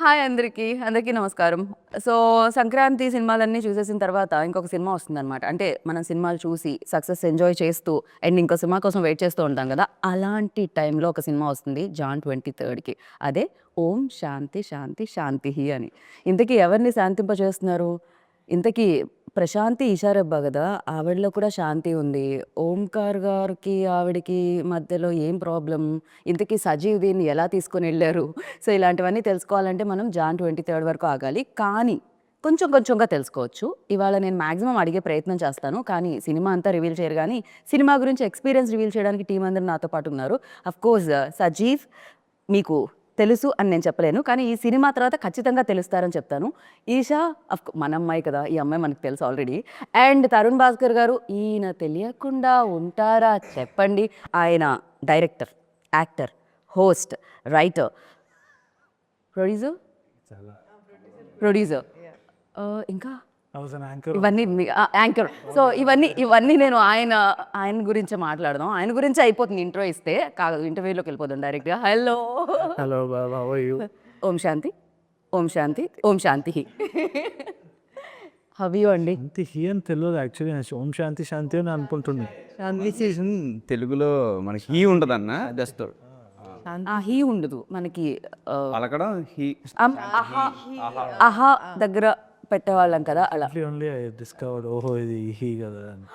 Hi అందరికీ నమస్కారం. So, Sankranti సినిమాలన్నీ చూసేసిన తర్వాత ఇంకొక సినిమా వస్తుందనమాట. అంటే మనం సినిమాలు చూసి సక్సెస్ ఎంజాయ్ చేస్తూ అండ్ ఇంకో సినిమా కోసం వెయిట్ చేస్తూ ఉంటాం కదా! అలాంటి టైంలో ఒక సినిమా వస్తుంది జాన్ 23కి. అదే 'ఓం శాంతి శాంతి శాంతిః' అని. ఇంతకీ ఎవరిని శాంతింపజేస్తున్నారు? ఇంతకీ ప్రశాంతి ఈషారెబ్బా గదా! ఆవిడలో కూడా శాంతి ఉంది. ఓంకార్ గారికి, ఆవిడకి మధ్యలో ఏం ప్రాబ్లమ్? ఇంతకీ సజీవ్ దీన్ని ఎలా తీసుకొనెళ్లారు? సో, ఇలాంటివన్నీ తెలుసుకోవాలంటే మనం జాన్ 23 వరకు ఆగాలి. కానీ కొంచెం కొంచెంగా తెలుసుకోవచ్చు. ఇవాళ నేను మాక్సిమం అడిగే ప్రయత్నం చేస్తాను. కానీ సినిమా అంతా రివీల్ చేయరు గానీ, సినిమా గురించి ఎక్స్‌పీరియన్స్ రివీల్ చేయడానికి టీమ్ అందరూ నాతో పాటు ఉన్నారు. అఫ్‌కోర్స్ సజీవ్ మీకు తెలుసు అని నేను చెప్పలేను. కానీ ఈ సినిమా తర్వాత ఖచ్చితంగా తెలుస్తారని చెప్తాను. ఈషా మన అమ్మాయి కదా! ఈ అమ్మాయి మనకు తెలుసు ఆల్రెడీ. అండ్ తరుణ్ భాస్కర్ గారు ఈయన తెలియకుండా ఉంటారా చెప్పండి. ఆయన director, actor, host, writer, producer చాలా ప్రొడ్యూసర్ ఇంకా ఐ వాస్ అన్ యాంకర్. ఇవన్నీ యాంకర్. సో, ఇవన్నీ నేను ఆయన గురించే మాట్లాడదాం. ఆయన గురించే అయిపోతుంది ఇంట్రో ఇస్తే. కాదు ఇంటర్వ్యూలోకి వెళ్ళిపోదాం డైరెక్ట్‌గా. హలో హలో బాబు, how are you? Om Shanti, Om Shanti, Om Shantihi. How you అండి? శాంతి హీ అని తెలియదు యాక్చువల్లీ. నేను ఓం శాంతి శాంతి అని అనుకుంటున్నాను. ట్రాన్స్లేషన్ తెలుగులో మనకి హీ ఉంటదన్న జస్ట్ హీ ఉండదు మనకి. పలకడం హీ అహా దగ్గర పెట్టేవాళ్ళం కదా అలా. ఓన్లీ ఐ డిస్కవర్డ్ ఓహో ఇది హీ కదా అని.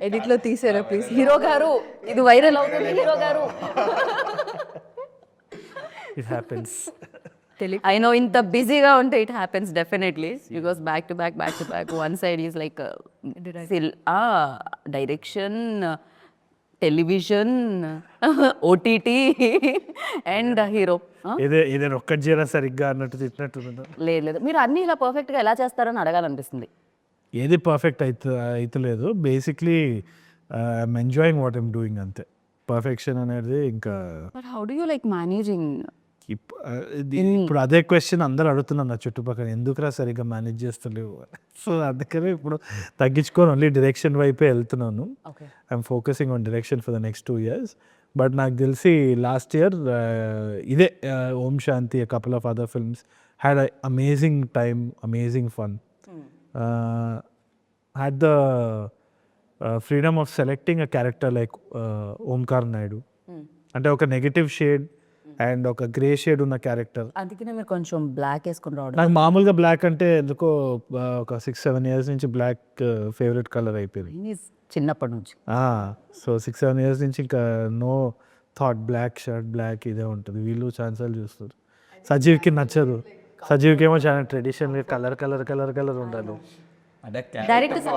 ఎడిట్లో తీసారా ప్లీజ్? హీరో గారు ఇది వైరల్ అవుతుంది హీరో గారు. It happens. I know ఇంత బిజీగా ఉంటే it happens definitely. You goes back to back back to back. One side is like direction, television, OTT and hero. ఏదైనా ఒక్కటి చేయరా సరిగ్గా అన్నట్టు తిట్టినట్టు. లేదు మీరు అన్నీ ఇలా పర్ఫెక్ట్గా ఎలా చేస్తారని అడగాలనిపిస్తుంది. ఏది పర్ఫెక్ట్ అవుతలేదు. Basically I'm enjoying what I'm doing అంతే. పర్ఫెక్షన్ అనేది ఇంకా but how do you like managing? ఇప్పుడు అదే క్వశ్చన్ అందరు అడుగుతున్నారు నా చుట్టుపక్కల, ఎందుకురా సరిగ్గా మేనేజ్ చేస్తలేవు. సో అందుకనే ఇప్పుడు తగ్గించుకొని ఓన్లీ డైరెక్షన్ వైపే వెళ్తున్నాను. Okay. I'm focusing on direction for the next 2 years. But నాకు తెలిసి లాస్ట్ ఇయర్ ఇదే Om Shanti, couple of other films had amazing time, amazing fun. Had the freedom of selecting a character like Omkar Naidu. అంటే ఒక negative shade and ఒక grey shade ఉన్న character. అందుకనే మీరు కొంచెం బ్లాక్ వేసుకుని రావడం. నాకు మామూలుగా బ్లాక్ అంటే ఎందుకో ఒక 6-7 years నుంచి బ్లాక్ ఫేవరెట్ కలర్ అయిపోయింది. చిన్నప్పటి నుంచి. సో 6-7 years నుంచి ఇంకా no thought black shirt black ఇదే ఉంటుంది. వీళ్ళు ఛాన్సాలు చూస్తారు. సజీవ్కి నచ్చదు. సజీవ్కి ఏమో చాలా traditional colour colour colour colour ఉండాలి. డైరెక్ట్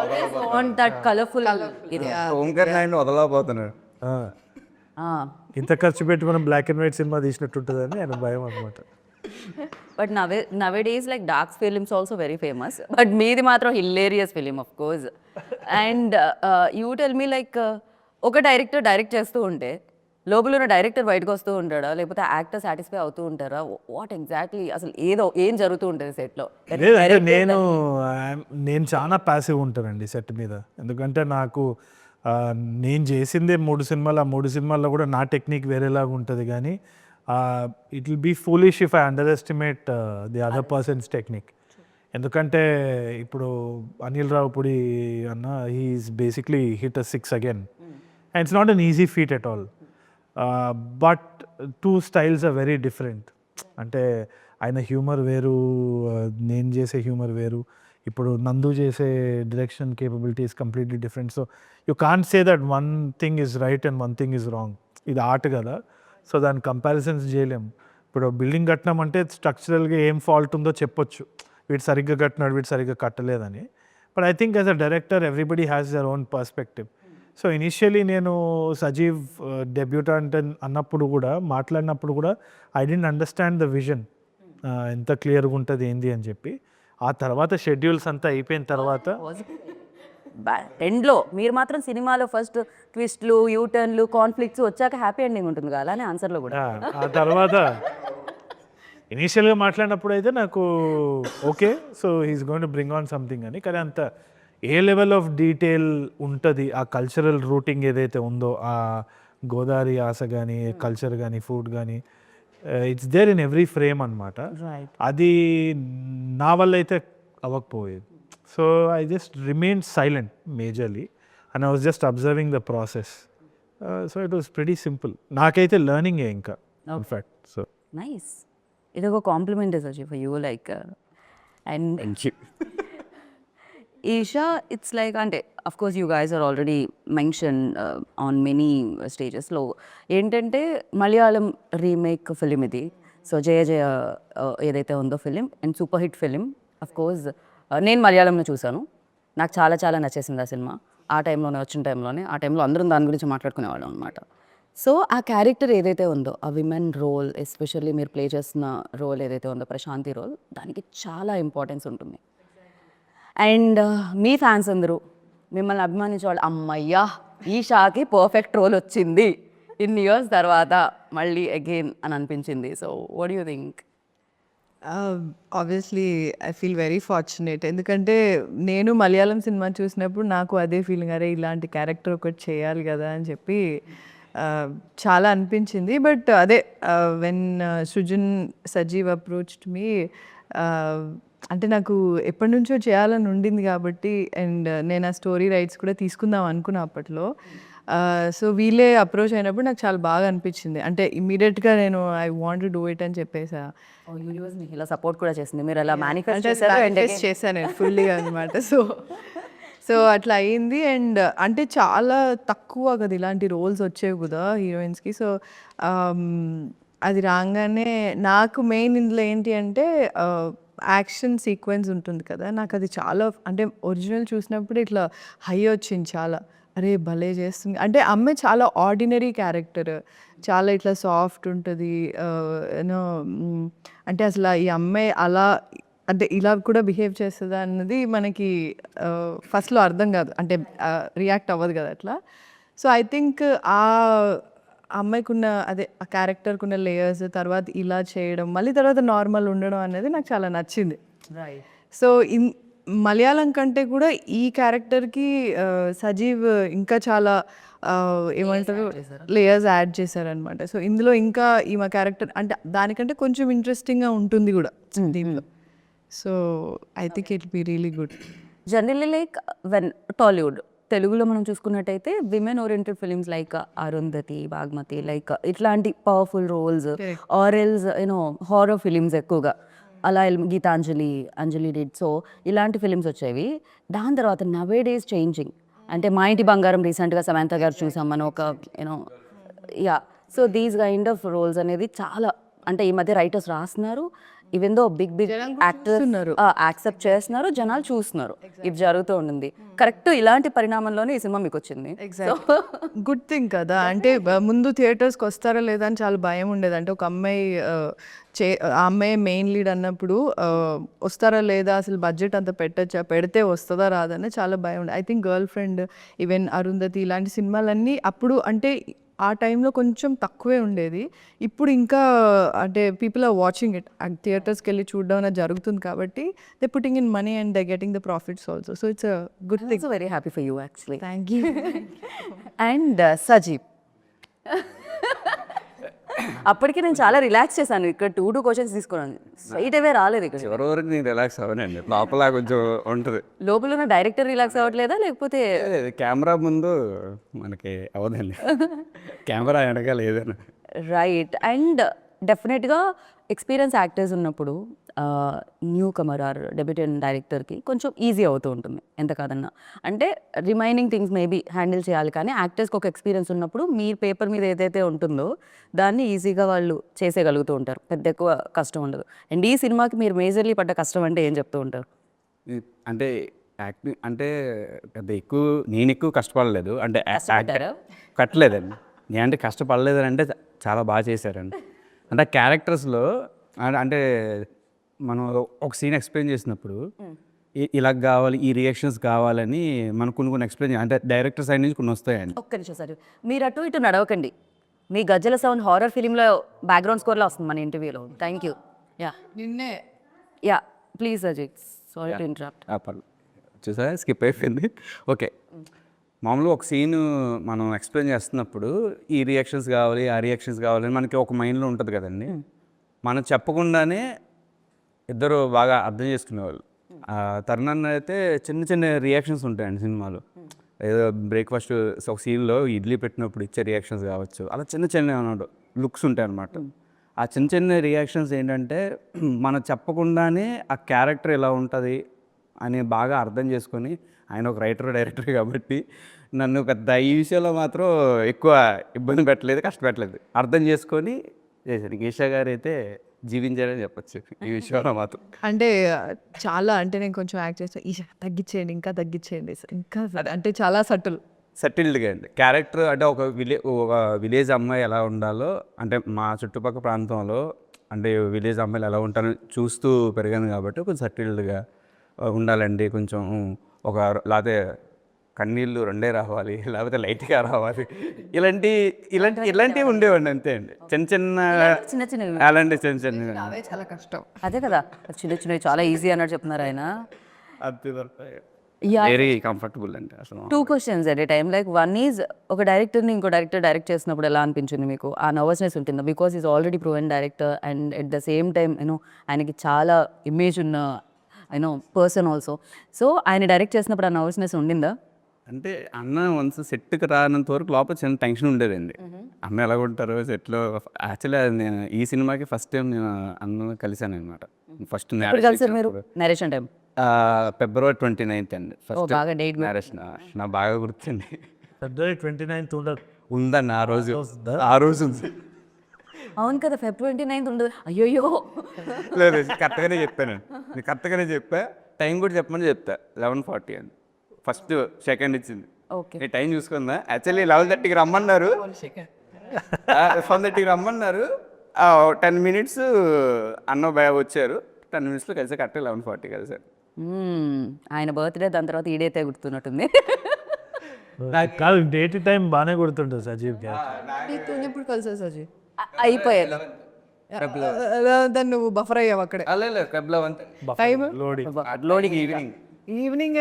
వాంట్ దట్ కలర్ఫుల్ ఇది. ఓంకార్ నాయుడు వదలకపోతున్నాడు. ఇంత ఖర్చు పెట్టి మనం బ్లాక్ అండ్ వైట్ సినిమా తీసినట్టు ఉంటుందని ఆయన భయం అనమాట. But nowadays like dark films also very famous, but మీది మాత్రం hilarious film of course. And you tell me like ఒక డైరెక్టర్ డైరెక్ట్ చేస్తూ ఉంటే లోపల ఉన్న డైరెక్టర్ బయటకు వస్తూ ఉంటాడా, లేకపోతే యాక్టర్ సాటిస్ఫై అవుతూ ఉంటారా? వాట్ ఎగ్జాక్ట్లీ అసలు ఏం జరుగుతూ ఉంటుంది సెట్లో? లేదంటే నేను చాలా ప్యాసివ్ ఉంటానండి సెట్ మీద. ఎందుకంటే నాకు నేను చేసిందే 3 సినిమాలు. ఆ 3 సినిమాల్లో కూడా నా టెక్నిక్ వేరేలాగా ఉంటుంది. కానీ it will be foolish if I underestimate the other person's technique. ఎందుకంటే ఇప్పుడు అనిల్ రావుపూడి అన్న he is basically hit 6 again and it's not an easy feat at all. But 2 styles are very different. అంటే ఆయన హ్యూమర్ వేరు, నేను చేసే హ్యూమర్ వేరు. ఇప్పుడు నందు చేసే direction capability is completely different. So you can't say that one thing is right and one thing is wrong. ఇది ఆర్ట్ కదా, సో దాని కంపారిజన్స్ చేయలేం. ఇప్పుడు బిల్డింగ్ కట్టినాం అంటే స్ట్రక్చరల్గా ఏం ఫాల్ట్ ఉందో చెప్పొచ్చు, వీడు సరిగ్గా కట్టినాడు వీడు సరిగ్గా కట్టలేదని. But I think as a director everybody has their own perspective. So initially నేను సజీవ్ డెబ్యూటాంట్ అన్నప్పుడు కూడా మాట్లాడినప్పుడు కూడా I didn't understand the vision, ఎంత క్లియర్గా ఉంటుంది ఏంది అని చెప్పి. ఆ తర్వాత షెడ్యూల్స్ అంతా అయిపోయిన తర్వాత ఎండ్లో మీరు మాత్రం సినిమాలో ఫస్ట్ ట్విస్ట్లు, యూటర్న్లు, కాన్ఫ్లిక్ట్స్ వచ్చాక హ్యాపీ ఎండింగ్ ఉంటుంది కదా, అలానే ఆన్సర్లో కూడా. ఆ తర్వాత ఇనీషియల్గా మాట్లాడినప్పుడు అయితే నాకు okay, so he's going to bring on something అని. కానీ అంత ఏ లెవెల్ ఆఫ్ డీటెయిల్ ఉంటుంది ఆ కల్చరల్ రూటింగ్ ఏదైతే ఉందో, ఆ గోదావరి ఆశ కానీ కల్చర్ కానీ ఫుడ్ కానీ it's there in every frame అనమాట. రైట్. అది నా వల్ల అయితే అవ్వకపోయేది. So I just remain silent majorly and I was just observing the process. So it was pretty simple. నాకైతే లెర్నింగే ఇంకా ఇన్ఫ్యాక్ట్. So nice. ఇది ఒక compliment Sajeev for you like. And thank you. Eesha it's like అంటే of course you guys are already mention on many స్టేజెస్లో ఏంటంటే Malayalam remake film ఇది. So జయ జయ ఏదైతే ఉందో film and super hit film. Of course నేను మలయాళంలో చూశాను, నాకు చాలా చాలా నచ్చేసింది ఆ సినిమా. ఆ టైంలోనే వచ్చిన టైంలోనే ఆ టైంలో అందరం దాని గురించి మాట్లాడుకునేవాళ్ళం అనమాట. సో ఆ క్యారెక్టర్ ఏదైతే ఉందో ఆ విమెన్ రోల్, ఎస్పెషల్లీ మీరు ప్లే చేస్తున్న రోల్ ఏదైతే ఉందో ప్రశాంతి రోల్, దానికి చాలా ఇంపార్టెన్స్ ఉంటుంది. అండ్ మీ ఫ్యాన్స్ అందరూ మిమ్మల్ని అభిమానించేవాళ్ళు, అమ్మయ్యా ఈషాకి పర్ఫెక్ట్ రోల్ వచ్చింది ఇన్ని ఇయర్స్ తర్వాత మళ్ళీ అగైన్ అని అనిపించింది. So what you think? Obviously I feel very fortunate. ఎందుకంటే నేను మలయాళం సినిమా చూసినప్పుడు నాకు అదే ఫీలింగ్, అరే ఇలాంటి క్యారెక్టర్ ఒకటి చేయాలి కదా అని చెప్పి చాలా అనిపించింది. బట్ అదే when Srujan Sajeev approached me, అంటే నాకు ఎప్పటి నుంచో చేయాలని ఉండింది కాబట్టి, అండ్ నేను ఆ స్టోరీ రైట్స్ కూడా తీసుకుందాం అనుకున్నా అప్పట్లో. సో వీళ్ళే అప్రోచ్ అయినప్పుడు నాకు చాలా బాగా అనిపించింది. అంటే ఇమ్మీడియట్గా నేను I want to do it అని చెప్పేసా. యూనివర్స్ మీకు ఇలా సపోర్ట్ కూడా చేసింది, మీరు అలా మేనిఫెస్ట్ అంటే చేశారు and manifest చేశాను నేను ఫుల్లీగా అనమాట. సో అట్లా అయింది. అండ్ అంటే చాలా తక్కువ కదా ఇలాంటి రోల్స్ వచ్చేవి కదా హీరోయిన్స్కి. సో అది రాగానే నాకు మెయిన్ ఇందులో ఏంటి అంటే యాక్షన్ సీక్వెన్స్ ఉంటుంది కదా, నాకు అది చాలా అంటే ఒరిజినల్ చూసినప్పుడు ఇట్లా హై వచ్చింది చాలా. అరే భలే చేస్తుంది అంటే అమ్మాయి చాలా ఆర్డినరీ క్యారెక్టర్, చాలా ఇట్లా సాఫ్ట్ ఉంటుంది యూనో. అంటే అసలు ఈ అమ్మాయి అలా అంటే ఇలా కూడా బిహేవ్ చేస్తుందా అన్నది మనకి ఫస్ట్లో అర్థం కాదు, అంటే రియాక్ట్ అవ్వదు కదా అట్లా. సో ఐ థింక్ ఆ అమ్మాయికి ఉన్న అదే ఆ క్యారెక్టర్కి ఉన్న లేయర్స్, తర్వాత ఇలా చేయడం, మళ్ళీ తర్వాత నార్మల్ ఉండడం అనేది నాకు చాలా నచ్చింది. సో మలయాళం కంటే కూడా ఈ క్యారెక్టర్కి సజీవ్ ఇంకా చాలా ఏమంటారు లేయర్స్ యాడ్ చేశారనమాట. సో ఇందులో ఇంకా ఈమె క్యారెక్టర్ అంటే దానికంటే కొంచెం ఇంట్రెస్టింగ్గా ఉంటుంది కూడా దీనిలో. So I think it be really good. Generally like when Tollywood తెలుగులో మనం చూసుకున్నట్టయితే women oriented films like Arundhati, Bhagamathie, like ఇట్లాంటి powerful roles or else you know horror films ఎక్కువగా, అలా గీతాంజలి, అంజలి డిడ్. సో ఇలాంటి ఫిలిమ్స్ వచ్చేవి. దాని తర్వాత నవే డేస్ చేంజింగ్ అంటే మా ఇంటి బంగారం రీసెంట్గా సమంత గారు చూసాం మనం ఒక you know yeah. So these kind of roles అనేది చాలా అంటే ఈ మధ్య రైటర్స్ రాస్తున్నారు, even though big big actors accept చేస్తున్నారు, జనాలు చూస్తున్నారు. ఇది జరుగుతూ ఉండింది. కరెక్ట్ ఇలాంటి పరిణామంలోనే ఈ సినిమా మీకు వచ్చింది. గుడ్ థింగ్ కదా. అంటే ముందు థియేటర్స్కి వస్తారా లేదా అని చాలా భయం ఉండేది. అంటే ఒక అమ్మాయి ఆ అమ్మాయి మెయిన్ లీడ్ అన్నప్పుడు వస్తారా లేదా, అసలు బడ్జెట్ అంత పెట్టచ్చా, పెడితే వస్తుందా రాదని చాలా భయం ఉండేది. I think girl friend, even Arundhati ఇలాంటి సినిమాలన్నీ అప్పుడు అంటే ఆ టైంలో కొంచెం తక్కువే ఉండేది. ఇప్పుడు ఇంకా అంటే పీపుల్ ఆర్ వాచింగ్ ఇట్, థియేటర్స్కి వెళ్ళి చూడడం అనేది జరుగుతుంది కాబట్టి they putting in money and they getting the profits also. So it's a good thing. Very happy for you actually. Thank you. And Sajeev అప్పటికి నేను చాలా రిలాక్స్ చేశాను. ఇక్కడ 2 క్వశ్చన్స్ తీసుకున్నాను, స్ట్రైట్ అవే రాలేదు. ఇక్కడ చివరి వరకు నేను రిలాక్స్ అవ్వనండి, లోపల కొంచెం ఉంటుంది. లోపల ఉన్న డైరెక్టర్ రిలాక్స్ అవ్వట్లేదా లేకపోతే కెమెరా ముందు మనకి అవ్వదండి, కెమెరా వెనకాల ఏదైనా. రైట్. అండ్ డెఫినెట్గా ఎక్స్పీరియన్స్ యాక్టర్స్ ఉన్నప్పుడు న్యూ కమర్ ఆర్ డెబ్యూటెంట్ డైరెక్టర్కి కొంచెం ఈజీ అవుతూ ఉంటుంది ఎంత కాదన్నా. అంటే రిమైనింగ్ థింగ్స్ మేబీ హ్యాండిల్ చేయాలి, కానీ యాక్టర్స్కి ఒక ఎక్స్పీరియన్స్ ఉన్నప్పుడు మీ పేపర్ మీద ఏదైతే ఉంటుందో దాన్ని ఈజీగా వాళ్ళు చేసేయగలుగుతూ ఉంటారు, పెద్ద ఎక్కువ కష్టం ఉండదు. అండ్ ఈ సినిమాకి మీరు మేజర్లీ పడ్డ కష్టం అంటే ఏం చెప్తూ ఉంటారు? అంటే యాక్టింగ్ అంటే పెద్ద ఎక్కువ నేను ఎక్కువ కష్టపడలేదు, అంటే కట్టలేదండి. నేను అంటే కష్టపడలేదు అంటే చాలా బాగా చేశారండి. అంటే క్యారెక్టర్స్లో అంటే మనం ఒక సీన్ ఎక్స్ప్లెయిన్ చేసినప్పుడు ఇలా కావాలి, ఈ రియాక్షన్స్ కావాలని మనం కొన్ని ఎక్స్ప్లెయిన్ అంటే డైరెక్టర్ సైడ్ నుంచి కొన్ని వస్తాయండి. ఒక్క నిమిషం సార్, మీరు అటు ఇటు నడవకండి. మీ గజ్జల సౌండ్ హారర్ ఫిలింలో బ్యాక్గ్రౌండ్ స్కోర్లో వస్తుంది మన ఇంటర్వ్యూలో. Thank you. యా నిన్నే yeah please Ajith, sorry to interrupt. చూసారా స్కిప్ అయిపోయింది. ఓకే, మామూలుగా ఒక సీన్ మనం ఎక్స్ప్లెయిన్ చేస్తున్నప్పుడు ఈ రియాక్షన్స్ కావాలి ఆ రియాక్షన్స్ కావాలి మనకి ఒక మైండ్లో ఉంటుంది కదండి. మనం చెప్పకుండానే ఇద్దరు బాగా అర్థం చేసుకునేవాళ్ళు. తరుణ్ అయితే చిన్న చిన్న రియాక్షన్స్ ఉంటాయండి సినిమాలో. ఏదో బ్రేక్ఫాస్ట్ ఒక సీన్లో ఇడ్లీ పెట్టినప్పుడు ఇచ్చే రియాక్షన్స్ కావచ్చు, అలా చిన్న చిన్న లుక్స్ ఉంటాయి అన్నమాట. ఆ చిన్న చిన్న రియాక్షన్స్ ఏంటంటే మనం చెప్పకుండానే ఆ క్యారెక్టర్ ఎలా ఉంటుంది అని బాగా అర్థం చేసుకొని, ఆయన ఒక రైటర్ డైరెక్టర్ కాబట్టి నన్ను పెద్ద ఈ విషయంలో మాత్రం ఎక్కువ ఇబ్బంది పెట్టలేదు, కష్టపెట్టలేదు, అర్థం చేసుకొని చేశారు. ఈషా గారు అయితే జీవించారని చెప్పచ్చు ఈ విషయంలో మాత్రం. అంటే చాలా అంటే నేను కొంచెం యాక్ట్ చేస్తాను, ఈ తగ్గించేయండి ఇంకా తగ్గించేయండి ఇంకా అంటే చాలా సటిల్ సెటిల్డ్గా అండి క్యారెక్టర్. అంటే ఒక విలేజ్ అమ్మాయి ఎలా ఉండాలో, అంటే మా చుట్టుపక్కల ప్రాంతంలో అంటే విలేజ్ అమ్మాయిలు ఎలా ఉంటారో చూస్తూ పెరిగాను కాబట్టి కొంచెం సెటిల్డ్గా ఉండాలండి. కొంచెం ఒక లేకపోతే కన్నీళ్ళు రెండే రావాలి, లేకపోతే లైట్గా రావాలి, ఇలాంటివి ఉండేవాడిని అంతే అండి. చిన్న చిన్న అలాంటి చిన్న అవే చాలా కష్టం. అదే కదా, చిన్న చిన్నవి చాలా ఈజీ అన్నట్టు చెప్తున్నారు ఆయన. వెరీ కంఫర్టబుల్ అండి అసలు. 2 questions at a time. Like one is, ఒక డైరెక్టర్ని ఇంకో డైరెక్టర్ డైరెక్ట్ చేసినప్పుడు ఎలా అనిపించింది మీకు? ఆ నర్వస్నెస్ ఉంటుందా? Because is already proven director and at the same time ఆయనకి చాలా ఇమేజ్ ఉన్న పర్సన్ ఆల్సో. సో ఆయన డైరెక్ట్ చేసినప్పుడు ఆ నర్వస్నెస్ ఉండిందా? అంటే అన్న వన్స్ సెట్కి రానంత వరకు లోపల చిన్న టెన్షన్ ఉండేదండి. అన్న ఎలా ఉంటారు సెట్లో. యాక్చువల్లీ నేను ఈ సినిమాకి ఫస్ట్ టైం నేను అన్న కలిశాను అనమాట. ఫస్ట్ కలిసారు మీరు నరేషన్ టైం? February 29th అండి ఫస్ట్ బాగా డేట్ మ్యారేజ్. నాకు బాగా గుర్తుంది. February 29th ఉండదు ఉందండి ఆ రోజు ఉంది. అవును కదా, February 29th ఉండదు. అయ్యోయ్యో, లేదు కరెక్ట్గానే చెప్పాను. నేను కరెక్ట్గానే చెప్పా. టైం కూడా చెప్పమని చెప్తా. 11:40 అని ఫస్ట్ సెకండ్ ఇచ్చింది. ఓకే, నేను టైం చూసుకుందా. యాక్చువల్లీ 11:30కి రమ్మన్నారు, 11:30కి రమ్మన్నారు. 10 minutes అన్న భయ వచ్చారు. 10 minutesలో కలిసి కరెక్ట్గా 11:40 కలిసారు. ఆయన బర్త్డే దాని తర్వాత ఈడైతే గుర్తున్నట్టుంది. కాదు, డేట్ టైం బాగానే గుర్తుంటుంది సజీవ్ గారు. ఎప్పుడు కలిసా సజీ? అయిపోయారు. దాన్ని నువ్వు బఫర్ అయ్యావు అక్కడే. టైం లోడింగ్ ఈవినింగ్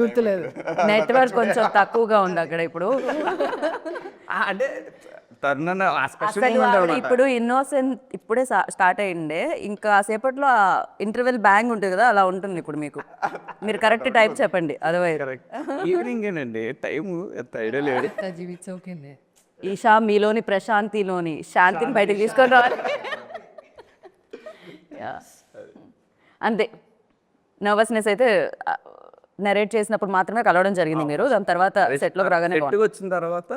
గుర్తులేదు. నెట్వర్క్ కొంచెం తక్కువగా ఉంది అక్కడ ఇప్పుడు. అంటే తరుణ అసలు ఇప్పుడు ఇన్నోసెంట్ ఇప్పుడే స్టార్ట్ అయ్యిండే, ఇంకా సేపట్లో ఇంటర్వెల్ బ్యాంగ్ ఉంటుంది కదా, అలా ఉంటుంది ఇప్పుడు మీకు. మీరు కరెక్ట్ టైప్ చెప్పండి, అదర్వైజ్ ఈవినింగేనండి టైము ఎంత ఐడియా లేదు. ఈషా మీలోని ప్రశాంతిలోని శాంతిని బయటకు తీసుకొని రావాలి. Yeah. అంతే, నర్వస్నెస్ అయితే నరేట్ చేసినప్పుడు మాత్రమే కలవడం జరిగింది మీరు. దాని తర్వాత సెట్లోకి రాగానే సెట్కి వచ్చిన తర్వాత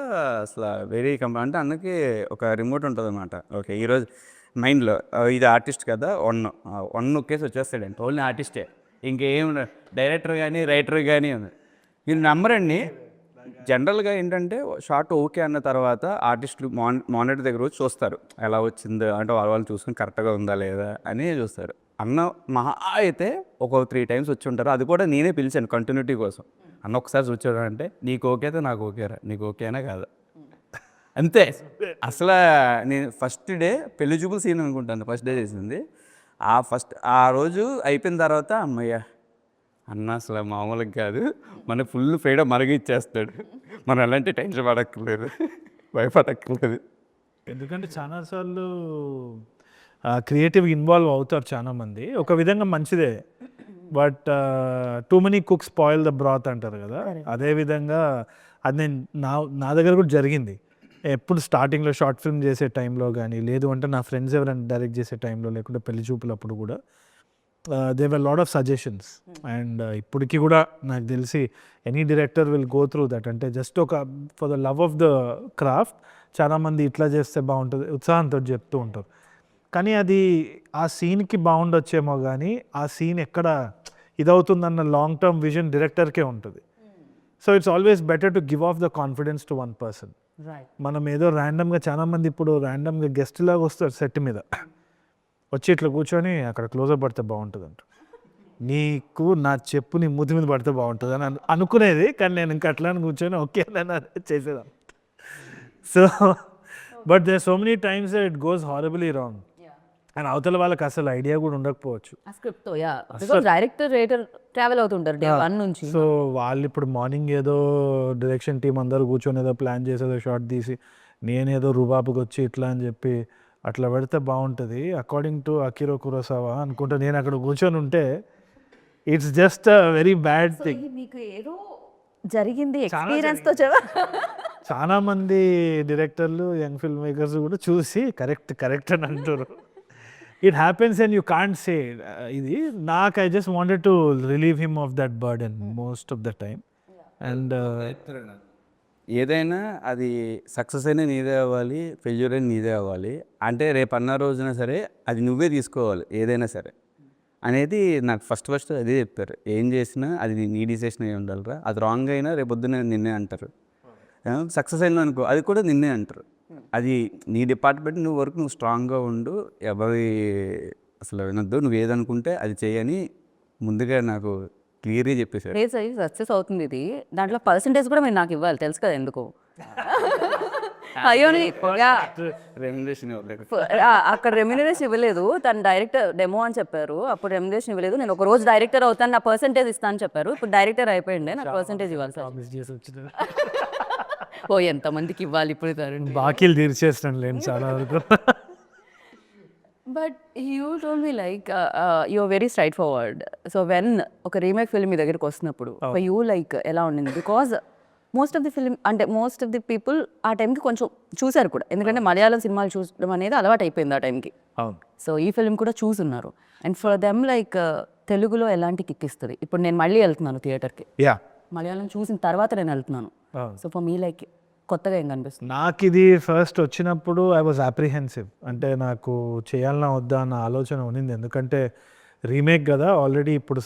అసలు వెరీ అంటే అన్నకి ఒక రిమోట్ ఉంటుంది అనమాట. ఓకే ఈరోజు మైండ్లో ఇది ఆర్టిస్ట్ కదా, వన్ ఒకేసి వచ్చేస్తాడండి. ఓన్లీ ఆర్టిస్టే, ఇంకేం డైరెక్టర్ కానీ రైటర్ కానీ ఉంది. మీరు నమ్మరండి, జనరల్గా ఏంటంటే షార్ట్ ఓకే అన్న తర్వాత ఆర్టిస్టులు మానిటర్ దగ్గర వచ్చి చూస్తారు ఎలా వచ్చిందో, అంటే వాళ్ళు చూసుకుని కరెక్ట్గా ఉందా లేదా అని చూస్తారు. అన్న మహా అయితే ఒక 3 times వచ్చి ఉంటారు. అది కూడా నేనే పిలిచాను కంటిన్యూటీ కోసం. అన్న ఒకసారి చూచాడు అంటే నీకు ఓకే అయితే నాకు ఓకేరా, నీకు ఓకేనా కాదా అంతే. అసలు నేను ఫస్ట్ డే పెళ్లి చూపులు సీన్ అనుకుంటాను ఫస్ట్ డే చేసింది. ఆ రోజు అయిపోయిన తర్వాత అమ్మయ్య అన్న అసలు మామూలుగా కాదు, మన ఫుల్ ఫ్రీడమ్ మనకి ఇచ్చేస్తాడు, మనం ఎలాంటి టెన్షన్ పడక్కర్లేదు, భయపడక్కర్లేదు. ఎందుకంటే చాలాసార్లు క్రియేటివ్ ఇన్వాల్వ్ అవుతారు చాలామంది. ఒక విధంగా మంచిదే, but too many cooks spoil the బ్రాత్ అంటారు కదా. అదేవిధంగా అది నేను నా దగ్గర కూడా జరిగింది. ఎప్పుడు స్టార్టింగ్లో షార్ట్ ఫిల్మ్ చేసే టైంలో కానీ, లేదు అంటే నా ఫ్రెండ్స్ ఎవరైనా డైరెక్ట్ చేసే టైంలో, లేకుంటే పెళ్లి చూపులప్పుడు కూడా they were lot of suggestions. And ఇప్పటికీ కూడా నాకు తెలిసి any director will go through that. అంటే జస్ట్ ఒక for the love of the craft చాలామంది ఇట్లా చేస్తే బాగుంటుంది ఉత్సాహంతో చెప్తూ ఉంటారు. కానీ అది ఆ సీన్కి బాగుండొచ్చేమో, కానీ ఆ సీన్ ఎక్కడ ఇదవుతుందన్న లాంగ్ టర్మ్ విజన్ డైరెక్టర్కే ఉంటుంది. So it's always better to give of the confidence to one person. మనం ఏదో ర్యాండమ్గా చాలామంది ఇప్పుడు ర్యాండమ్గా గెస్ట్ లాగా వస్తారు సెట్ మీద, వచ్చి ఇట్లా కూర్చొని అక్కడ క్లోజప్ పడితే బాగుంటుంది అంట, నీకు నా చెప్పు నీ మూతి మీద పడితే బాగుంటుంది అని అనుకునేది. కానీ నేను ఇంకా అట్లా కూర్చొని ఓకే అని చేసేదాన్ని. So but there so many times it goes horribly wrong. And అవతల వాళ్ళకి అసలు ఐడియా కూడా ఉండకపోవచ్చు. ఆ స్క్రిప్ట్తో yeah because director writer travel అవుతుంటారు డే 1 నుంచి. సో వాళ్ళు ఇప్పుడు మార్నింగ్ ఏదో డైరెక్షన్ టీం అందరూ కూర్చొని ఏదో ప్లాన్ చేసేదో షార్ట్ తీసి నేనేదో రుబాబుకి వచ్చి ఇట్లా అని చెప్పి అట్లా పెడితే బాగుంటుంది అకార్డింగ్ టు అకిరో కురోసావా అనుకుంటా. నేను అక్కడ కూర్చొని ఉంటే it's just a very bad thing. మీకు ఏదో జరిగింది ఎక్స్పీరియన్స్తో చాలా మంది డైరెక్టర్లు యంగ్ ఫిల్మ్ మేకర్స్ కూడా చూసి కరెక్ట్ అని అంటారు. It happens and you can't say ఇది. నాకు I just wanted to relieve him of that burden most of the time. And ఏదైనా అది సక్సెస్ అయినా నీదే అవ్వాలి, ఫెయిల్యూర్ అయినా నీదే అవ్వాలి. అంటే రేపు అన్న రోజున సరే అది నువ్వే తీసుకోవాలి ఏదైనా సరే అనేది నాకు ఫస్ట్ అదే చెప్పారు. ఏం చేసినా అది నీ డిసిషన్ అయి ఉండాలిరా, అది రాంగ్ అయినా రేపు పొద్దున్న నిన్నే అంటారు. సక్సెస్ అయినా అనుకో అది కూడా నిన్నే అంటారు. అది నీ డిపార్ట్మెంట్ నువ్వు వరకు నువ్వు స్ట్రాంగ్గా ఉండు, ఎవరి అసలు వినొద్దు, నువ్వు ఏదనుకుంటే అది చేయని ముందుగా నాకు క్లియర్గా చెప్పేశారు. రేస్ అయ్యి సక్సెస్ అవుతుంది ఇది, దాంట్లో పర్సంటేజ్ కూడా మీరు నాకు ఇవ్వాలి, తెలుసు కదా ఎందుకు. అయ్యో రెమ్యునరేషన్ అక్కడ రెమ్యూనరేషన్ ఇవ్వలేదు, తను డైరెక్టర్ డెమో అని చెప్పారు, అప్పుడు రెమ్యూనరేషన్ ఇవ్వలేదు. నేను ఒక రోజు డైరెక్టర్ అవుతాను, నా పర్సంటేజ్ ఇస్తాను అని చెప్పారు. ఇప్పుడు డైరెక్టర్ అయిపోయింది, నాకు పర్సంటేజ్ ఇవ్వాలి సార్. ఓ ఎంతమందికి ఇవ్వాలి ఇప్పుడు సార్. బాకీలు తీర్చేస్తాను లేని చాలా వరకు. But you told me like you very straight forward. So when ఒక రీమేక్ ఫిల్మ్ మీ దగ్గరికి వస్తున్నప్పుడు యూ లైక్ ఎలా ఉండింది? Because most of the film అంటే మోస్ట్ ఆఫ్ ది పీపుల్ ఆ టైంకి కొంచెం చూశారు కూడా, ఎందుకంటే మలయాళం సినిమాలు చూడడం అనేది అలవాటు అయిపోయింది ఆ టైంకి. అవును. సో ఈ ఫిల్మ్ కూడా చూసున్నారు. అండ్ ఫర్ దెమ్ లైక్ తెలుగులో ఎలాంటి కిక్ ఇస్తుంది? ఇప్పుడు నేను మళ్ళీ వెళ్తున్నాను థియేటర్కి, యా మలయాళం చూసిన తర్వాత నేను వెళ్తున్నాను. సో ఫర్ మీ లైక్ కొత్తగా ఏం కనిపిస్తుంది? నాకు ఇది ఫస్ట్ వచ్చినప్పుడు ఐ వాజ్ అప్రిహెన్సివ్. అంటే నాకు చేయాలన్నా వద్దా అన్న ఆలోచన ఉన్నింది, ఎందుకంటే రీమేక్ కదా ఆల్రెడీ. ఇప్పుడు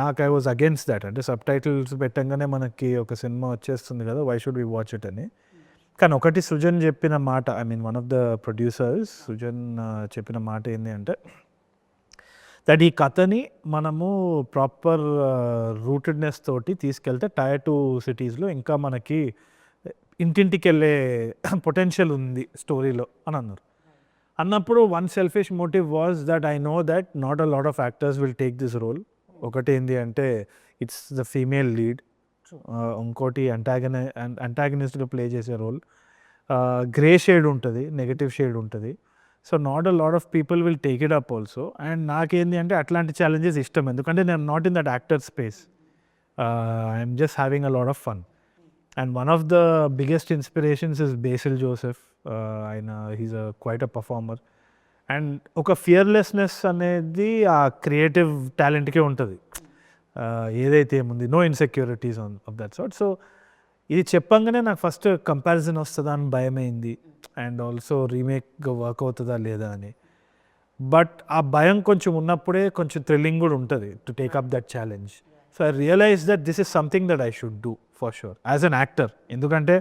నాకు ఐ వాజ్ అగేన్స్ట్ దాట్. అంటే సబ్ టైటిల్స్ పెట్టంగానే మనకి ఒక సినిమా వచ్చేస్తుంది కదా, why should we watch it అని. కానీ ఒకటి సృజన్ చెప్పిన మాట, I mean one of the producers Srujan చెప్పిన మాట ఏంటి అంటే దట్ ఈ కథని మనము ప్రాపర్ రూటెడ్నెస్ తోటి తీసుకెళ్తే టైర్ 2 సిటీస్లో ఇంకా మనకి ఇంటింటికి వెళ్ళే పొటెన్షియల్ ఉంది స్టోరీలో అని అన్నారు. అన్నప్పుడు one selfish motive was that I know that not a lot of actors will take this role. ఒకటి ఏంటి అంటే ఇట్స్ ద ఫీమేల్ లీడ్, ఇంకోటి అంటాగనిస్ట్గా ప్లే చేసే రోల్, గ్రే షేడ్ ఉంటుంది, నెగటివ్ షేడ్ ఉంటుంది. So not a lot of people will take it up also. And నాకేంది అంటే అట్లాంటి ఛాలెంజెస్ ఇష్టం, ఎందుకంటే నేను not in that actor space. I'm just having a lot of fun. And one of the biggest inspirations is Basil Joseph. He's quite a performer. And ఒక fearlessness అనేది ఆ creative టాలెంట్కే ఉంటుంది, ఏదైతే ఏముంది, no insecurities of that sort. So ఇది చెప్పంగానే నాకు ఫస్ట్ కంపారిజన్ వస్తుందా అని భయమైంది, అండ్ ఆల్సో రీమేక్ వర్క్ అవుతుందా లేదా అని. బట్ ఆ భయం కొంచెం ఉన్నప్పుడే కొంచెం థ్రిల్లింగ్ కూడా ఉంటుంది to take up that challenge. So I realise that this is something that I should do for sure as an actor. ఎందుకంటే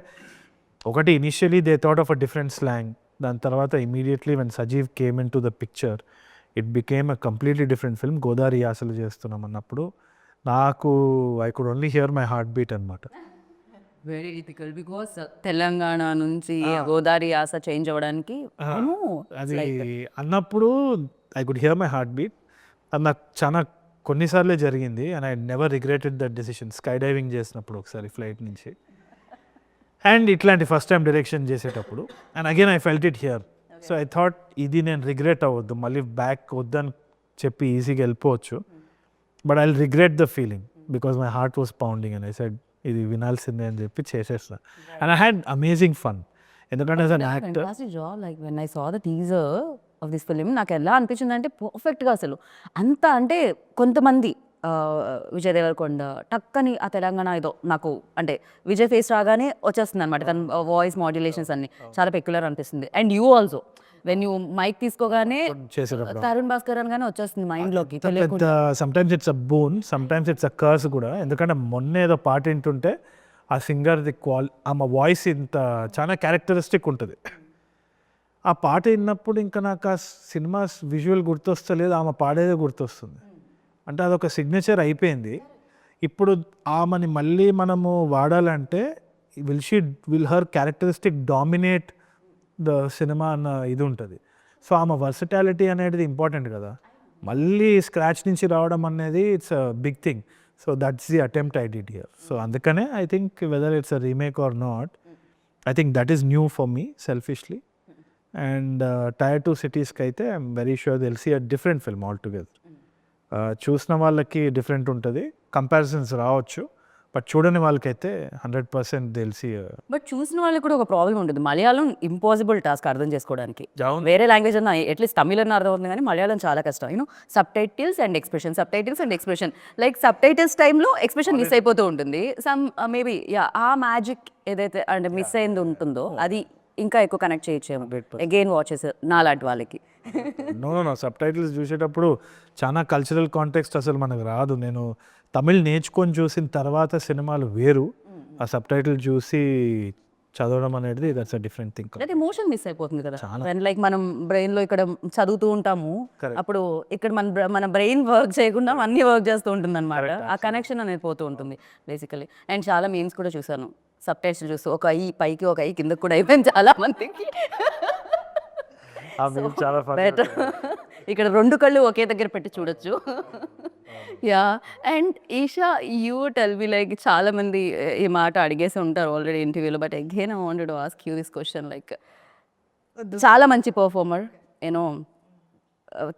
ఒకటి initially they thought of a different slang, దాని తర్వాత immediately when Sajeev came in to the picture it became a completely different film. Godavari యాసలు చేస్తున్నాం అన్నప్పుడు నాకు I could only hear my heart beat అనమాట. Very difficult because Telangana నుంచి గోదావరి యాస చేంజ్ అవ్వడానికి అది అన్నప్పుడు I could hear my heart beat. అది నాకు చాలా కొన్నిసార్లే జరిగింది, and I never regretted that decision. Sky diving చేసినప్పుడు ఒకసారి ఫ్లైట్ నుంచి, అండ్ ఇట్లాంటి ఫస్ట్ టైం డైరెక్షన్ చేసేటప్పుడు, and again I felt it here. So I thought ఇది నేను రిగ్రెట్ అవ్వద్దు, మళ్ళీ బ్యాక్ వద్దని చెప్పి ఈజీగా వెళ్ళిపోవచ్చు, but I regret the feeling because my heart was pounding and I said ఇది వినాల్సిందే అని చెప్పి చేసేస్తా. And I had amazing fun, ఎందుకంటే as an actor job like when I saw the teaser of this film నాకు ఎలా అనిపించింది అంటే పర్ఫెక్ట్గా అసలు అంత అంటే కొంతమంది విజయ్ దేవరకొండ టక్కని ఆ తెలంగాణ ఏదో నాకు అంటే విజయ్ ఫేస్ రాగానే వచ్చేస్తుంది అనమాట, తన వాయిస్ మాడ్యులేషన్స్ అన్ని చాలా పెక్యులర్ అనిపిస్తుంది. And you also when you mike తీసుకోగానే తరుణ్ భాస్కర్ అనగానే వచ్చేస్తుంది మైండ్లోకి. Sometimes it's a boon, sometimes it's a curse కూడా. ఎందుకంటే మొన్న ఏదో పాట వింటుంటే ఆ సింగర్ది ఆమె వాయిస్ ఇంత చాలా క్యారెక్టరిస్టిక్ ఉంటుంది. ఆ పాట విన్నప్పుడు ఇంకా నాకు ఆ సినిమా విజువల్ గుర్తొస్తలేదు, ఆమె పాడేదే గుర్తొస్తుంది. అంటే అదొక సిగ్నేచర్ అయిపోయింది. ఇప్పుడు ఆమెని మళ్ళీ మనము వాడాలంటే will her characteristic dominate the cinema అన్న ఇది ఉంటుంది. సో ఆమె వర్సటాలిటీ అనేది ఇంపార్టెంట్ కదా, మళ్ళీ స్క్రాచ్ నుంచి రావడం అనేది it's a big thing. So that's the attempt I did here. So అందుకనే I think whether it's a remake or not, I think that is new for me selfishly. And Tier 2 cities కి అయితే I'm very sure they'll see a different film altogether. చూసిన వాళ్ళకి different ఉంటుంది, comparisons రావచ్చు, but చూడని వాళ్ళకైతే 100% తెలిసి. But చూసిన వాళ్ళకి కూడా ఒక ప్రాబ్లం ఉంటుంది, మలయాళం ఇంపాసిబుల్ టాస్క్ అర్థం చేసుకోవడానికి. అవును. వేరే లాంగ్వేజ్ అన్న అట్లీస్ట్ తమిళ్ అన్న అర్థం అవుతుంది, కానీ మలయాళం చాలా కష్టం. Sub titles and expression like sub titles టైంలో ఎక్స్ప్రెషన్ మిస్ అయిపోతూ ఉంటుంది. సమ్ మేబీ ఆ మ్యాజిక్ ఏదైతే అంటే మిస్ అయింది ఉంటుందో అది ఇంకా ఎక్కువ కనెక్ట్ చేయొచ్చేమో అగైన్ వాచెస్ నా లాంటి వాళ్ళకి. నో సబ్ టైటిల్స్ చూసేటప్పుడు చాలా కల్చరల్ కాంటెక్స్ట్ అసలు మనకు రాదు. నేను తమిళ్ నేర్చుకొని చూసిన తర్వాత సినిమాలు వేరు, ఆ సబ్ టైటిల్ చూసి చదవడం అనేది దట్స్ అ డిఫరెంట్ థింగ్. అంటే ఎమోషన్ మిస్ అయిపోతుంది కదా, లైక్ మనం బ్రెయిన్ లో ఇక్కడ చదువుతూ ఉంటాము, అప్పుడు ఇక్కడ మన బ్రెయిన్ వర్క్ చేయకుండా అన్ని వర్క్ చేస్తూ ఉంటుంది అనమాట. ఆ కనెక్షన్ అనేది పోతూ ఉంటుంది బేసికలీ. అండ్ చాలా మీమ్స్ కూడా చూసాను సబ్ టైటిల్ చూస్తూ, ఒక ఐ పైకి ఒక ఐ కిందకి కూడా అయిపోయింది చాలా మందికి. చాలా బెటర్ ఇక్కడ 2 కళ్ళు ఒకే దగ్గర పెట్టి చూడొచ్చు. Yeah. And Eesha, you tell me, like చాలా మంది ఈ మాట అడిగేసి ఉంటారు ఆల్రెడీ ఇంటర్వ్యూలో, but again I wanted to ask you this question. Like చాలా మంచి పర్ఫార్మర్,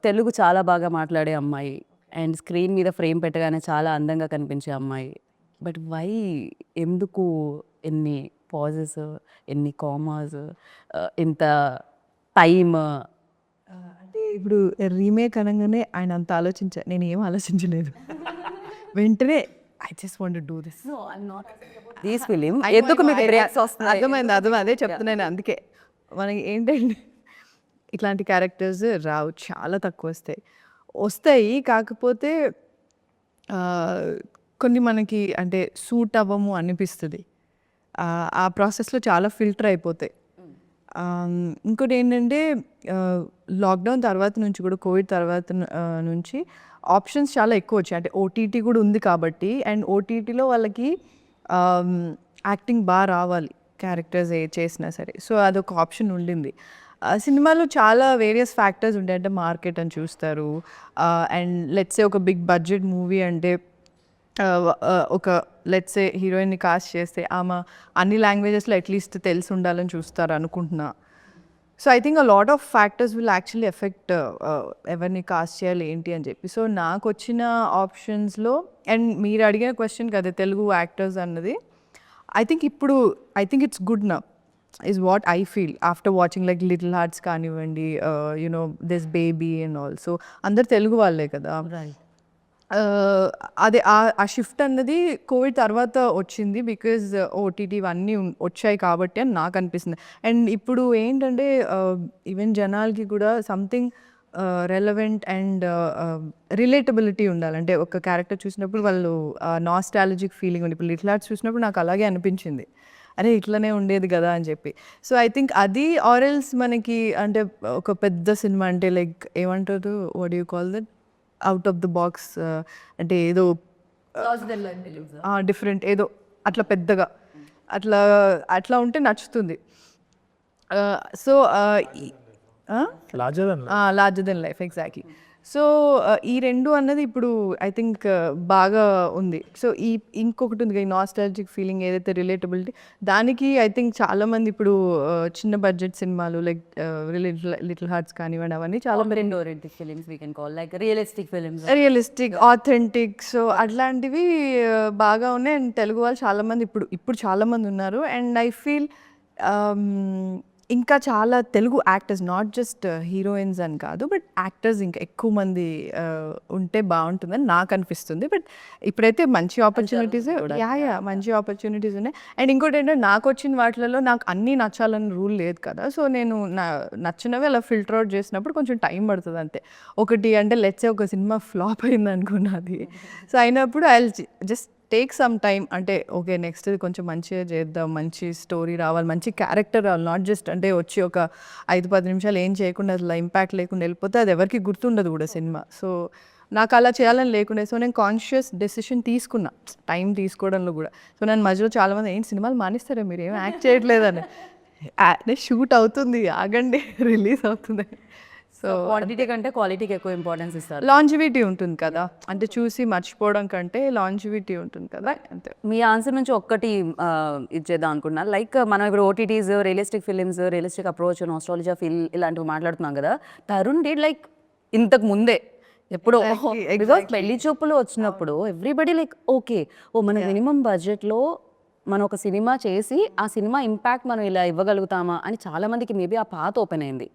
తెలుగు చాలా బాగా మాట్లాడే అమ్మాయి, అండ్ స్క్రీన్ మీద ఫ్రేమ్ పెట్టగానే చాలా అందంగా కనిపించే అమ్మాయి, బట్ వై, ఎందుకు ఎన్ని పాజెస్, ఎన్ని కామాస్, ఇంత టైమ్? అంటే ఇప్పుడు రీమేక్ అనగానే ఆయన అంత నేను ఏం ఆలోచించలేదు. వెంటనే I just want to do this. This film ఎందుకు మీకు బ్రేక్స్ వస్తున్నాయి? అర్థమైంది, అదే చెప్తున్నాను. అందుకే మనకి ఏంటంటే ఇట్లాంటి క్యారెక్టర్స్ రావు, చాలా తక్కువ వస్తాయి. కాకపోతే కొన్ని మనకి అంటే సూట్ అవ్వము అనిపిస్తుంది, ఆ ప్రాసెస్లో చాలా ఫిల్టర్ అయిపోతాయి. ఇంకోటి ఏంటంటే లాక్డౌన్ తర్వాత నుంచి కూడా, కోవిడ్ తర్వాత నుంచి ఆప్షన్స్ చాలా ఎక్కువ వచ్చాయి. అంటే ఓటీటీ కూడా ఉంది కాబట్టి, అండ్ ఓటీటీలో వాళ్ళకి యాక్టింగ్ బాగా రావాలి క్యారెక్టర్స్ ఏ చేసినా సరే. సో అదొక ఆప్షన్ ఉండింది. సినిమాలో చాలా వేరియస్ ఫ్యాక్టర్స్ ఉంటాయి. అంటే మార్కెట్ అని చూస్తారు, అండ్ లెట్సే ఒక బిగ్ బడ్జెట్ మూవీ అంటే ఒక లెట్సే హీరోయిన్ని కాస్ట్ చేస్తే ఆమె అన్ని లాంగ్వేజెస్లో అట్లీస్ట్ తెలిసి ఉండాలని చూస్తారు అనుకుంటున్నా. So I think a lot of factors will actually effect ఎవరిని కాస్ట్ చేయాలి ఏంటి అని చెప్పి. సో నాకు వచ్చిన ఆప్షన్స్లో, అండ్ మీరు అడిగిన క్వశ్చన్ కదా తెలుగు యాక్టర్స్ అన్నది, ఐ థింక్ ఇట్స్ గుడ్ నా is what I feel after watching like Little Hearts కానివ్వండి, దిస్ బేబీ అండ్ ఆల్సో అందరు తెలుగు వాళ్ళే కదా. అదే ఆ షిఫ్ట్ అన్నది కోవిడ్ తర్వాత వచ్చింది, బికాజ్ ఓటీటీ ఇవన్నీ వచ్చాయి కాబట్టి అని నాకు అనిపిస్తుంది. అండ్ ఇప్పుడు ఏంటంటే ఈవెన్ జనాలకి కూడా సంథింగ్ రెలవెంట్ అండ్ రిలేటబిలిటీ ఉండాలి. అంటే ఒక క్యారెక్టర్ చూసినప్పుడు వాళ్ళు నాస్టాలజిక్ ఫీలింగ్ ఉంది. ఇప్పుడు లిటిల్ హార్ట్స్ చూసినప్పుడు నాకు అలాగే అనిపించింది, అరే ఇట్లనే ఉండేది కదా అని చెప్పి. సో ఐ థింక్ అది ఆరెల్స్ మనకి అంటే ఒక పెద్ద సినిమా అంటే లైక్ ఏమంటారు, what you call that, out of the box, అంటే ఏదో డిఫరెంట్ ఏదో అట్లా పెద్దగా అట్లా ఉంటే నచ్చుతుంది. So larger than life exactly. So ఈ రెండు అన్నది ఇప్పుడు ఐ థింక్ బాగా ఉంది. సో ఇంకొకటి ఉంది ఈ నాస్టాలజిక్ ఫీలింగ్ ఏదైతే రిలేటబిలిటీ, దానికి ఐ థింక్ చాలామంది ఇప్పుడు చిన్న బడ్జెట్ సినిమాలు లైక్ లిటిల్ హార్ట్స్ కానివ్వండి అవన్నీ చాలా రియలిస్టిక్ ఆథెంటిక్, సో అట్లాంటివి బాగా ఉన్నాయి. అండ్ తెలుగు వాళ్ళు చాలామంది ఇప్పుడు చాలామంది ఉన్నారు. అండ్ ఐ ఫీల్ ఇంకా చాలా Telugu actors, not just heroines అని కాదు, బట్ యాక్టర్స్ ఇంకా ఎక్కువ మంది ఉంటే బాగుంటుందని నాకు అనిపిస్తుంది. బట్ ఇప్పుడైతే మంచి ఆపర్చునిటీస్ మంచి ఆపర్చునిటీస్ ఉన్నాయి. అండ్ ఇంకోటి ఏంటంటే నాకు వచ్చిన వాటిలలో నాకు అన్నీ నచ్చాలని రూల్ లేదు కదా. సో నేను నచ్చినవి అలా ఫిల్టర్ అవుట్ చేసినప్పుడు కొంచెం టైం పడుతుంది అంతే. ఒకటి అంటే లెట్సే ఒక సినిమా ఫ్లాప్ అయింది అనుకున్నది, సో అయినప్పుడు I just take some time, అంటే ఓకే నెక్స్ట్ కొంచెం మంచిగా చేద్దాం, మంచి స్టోరీ రావాలి, మంచి క్యారెక్టర్ రావాలి. నాట్ జస్ట్ అంటే వచ్చి ఒక 5-10 నిమిషాలు ఏం చేయకుండా అసలు ఇంపాక్ట్ లేకుండా వెళ్ళిపోతే అది ఎవరికి గుర్తుండదు కూడా సినిమా. సో నాకు అలా చేయాలని లేకుండే. సో నేను కాన్షియస్ డెసిషన్ తీసుకున్నా టైం తీసుకోవడంలో కూడా. సో నేను మధ్యలో చాలామంది ఏంటి సినిమాలు మానేస్తారా మీరు, ఏం యాక్ట్ చేయట్లేదని, షూట్ అవుతుంది ఆగండి రిలీజ్ అవుతుంది. సో క్వాంటిటీ కంటే క్వాలిటీకి ఎక్కువ ఇంపార్టెన్స్ ఇస్తారు. లాంజివిటీ ఉంటుంది కదా, అంటే చూసి మర్చిపోవడం కంటే లాంజివిటీ ఉంటుంది కదా, అంతే. మీ ఆన్సర్ నుంచి ఒక్కటి ఇచ్చేద్దాం అనుకున్నా. లైక్ మనం ఇప్పుడు OTTs, realistic films, realistic approach, nostalgia feel ఇలాంటివి మాట్లాడుతున్నాం కదా. తరుణ్ డిడ్ లైక్ ఇంతకు ముందే ఎప్పుడో బికాస్ పెళ్లి చూపులు వచ్చినప్పుడు ఎవ్రీబడి లైక్ ఓకే, ఓ మన మినిమం బడ్జెట్లో మనం ఒక సినిమా చేసి ఆ సినిమా ఇంపాక్ట్ మనం ఇలా ఇవ్వగలుగుతామా అని చాలా మందికి మేబీ ఆ పాత్ ఓపెన్ అయింది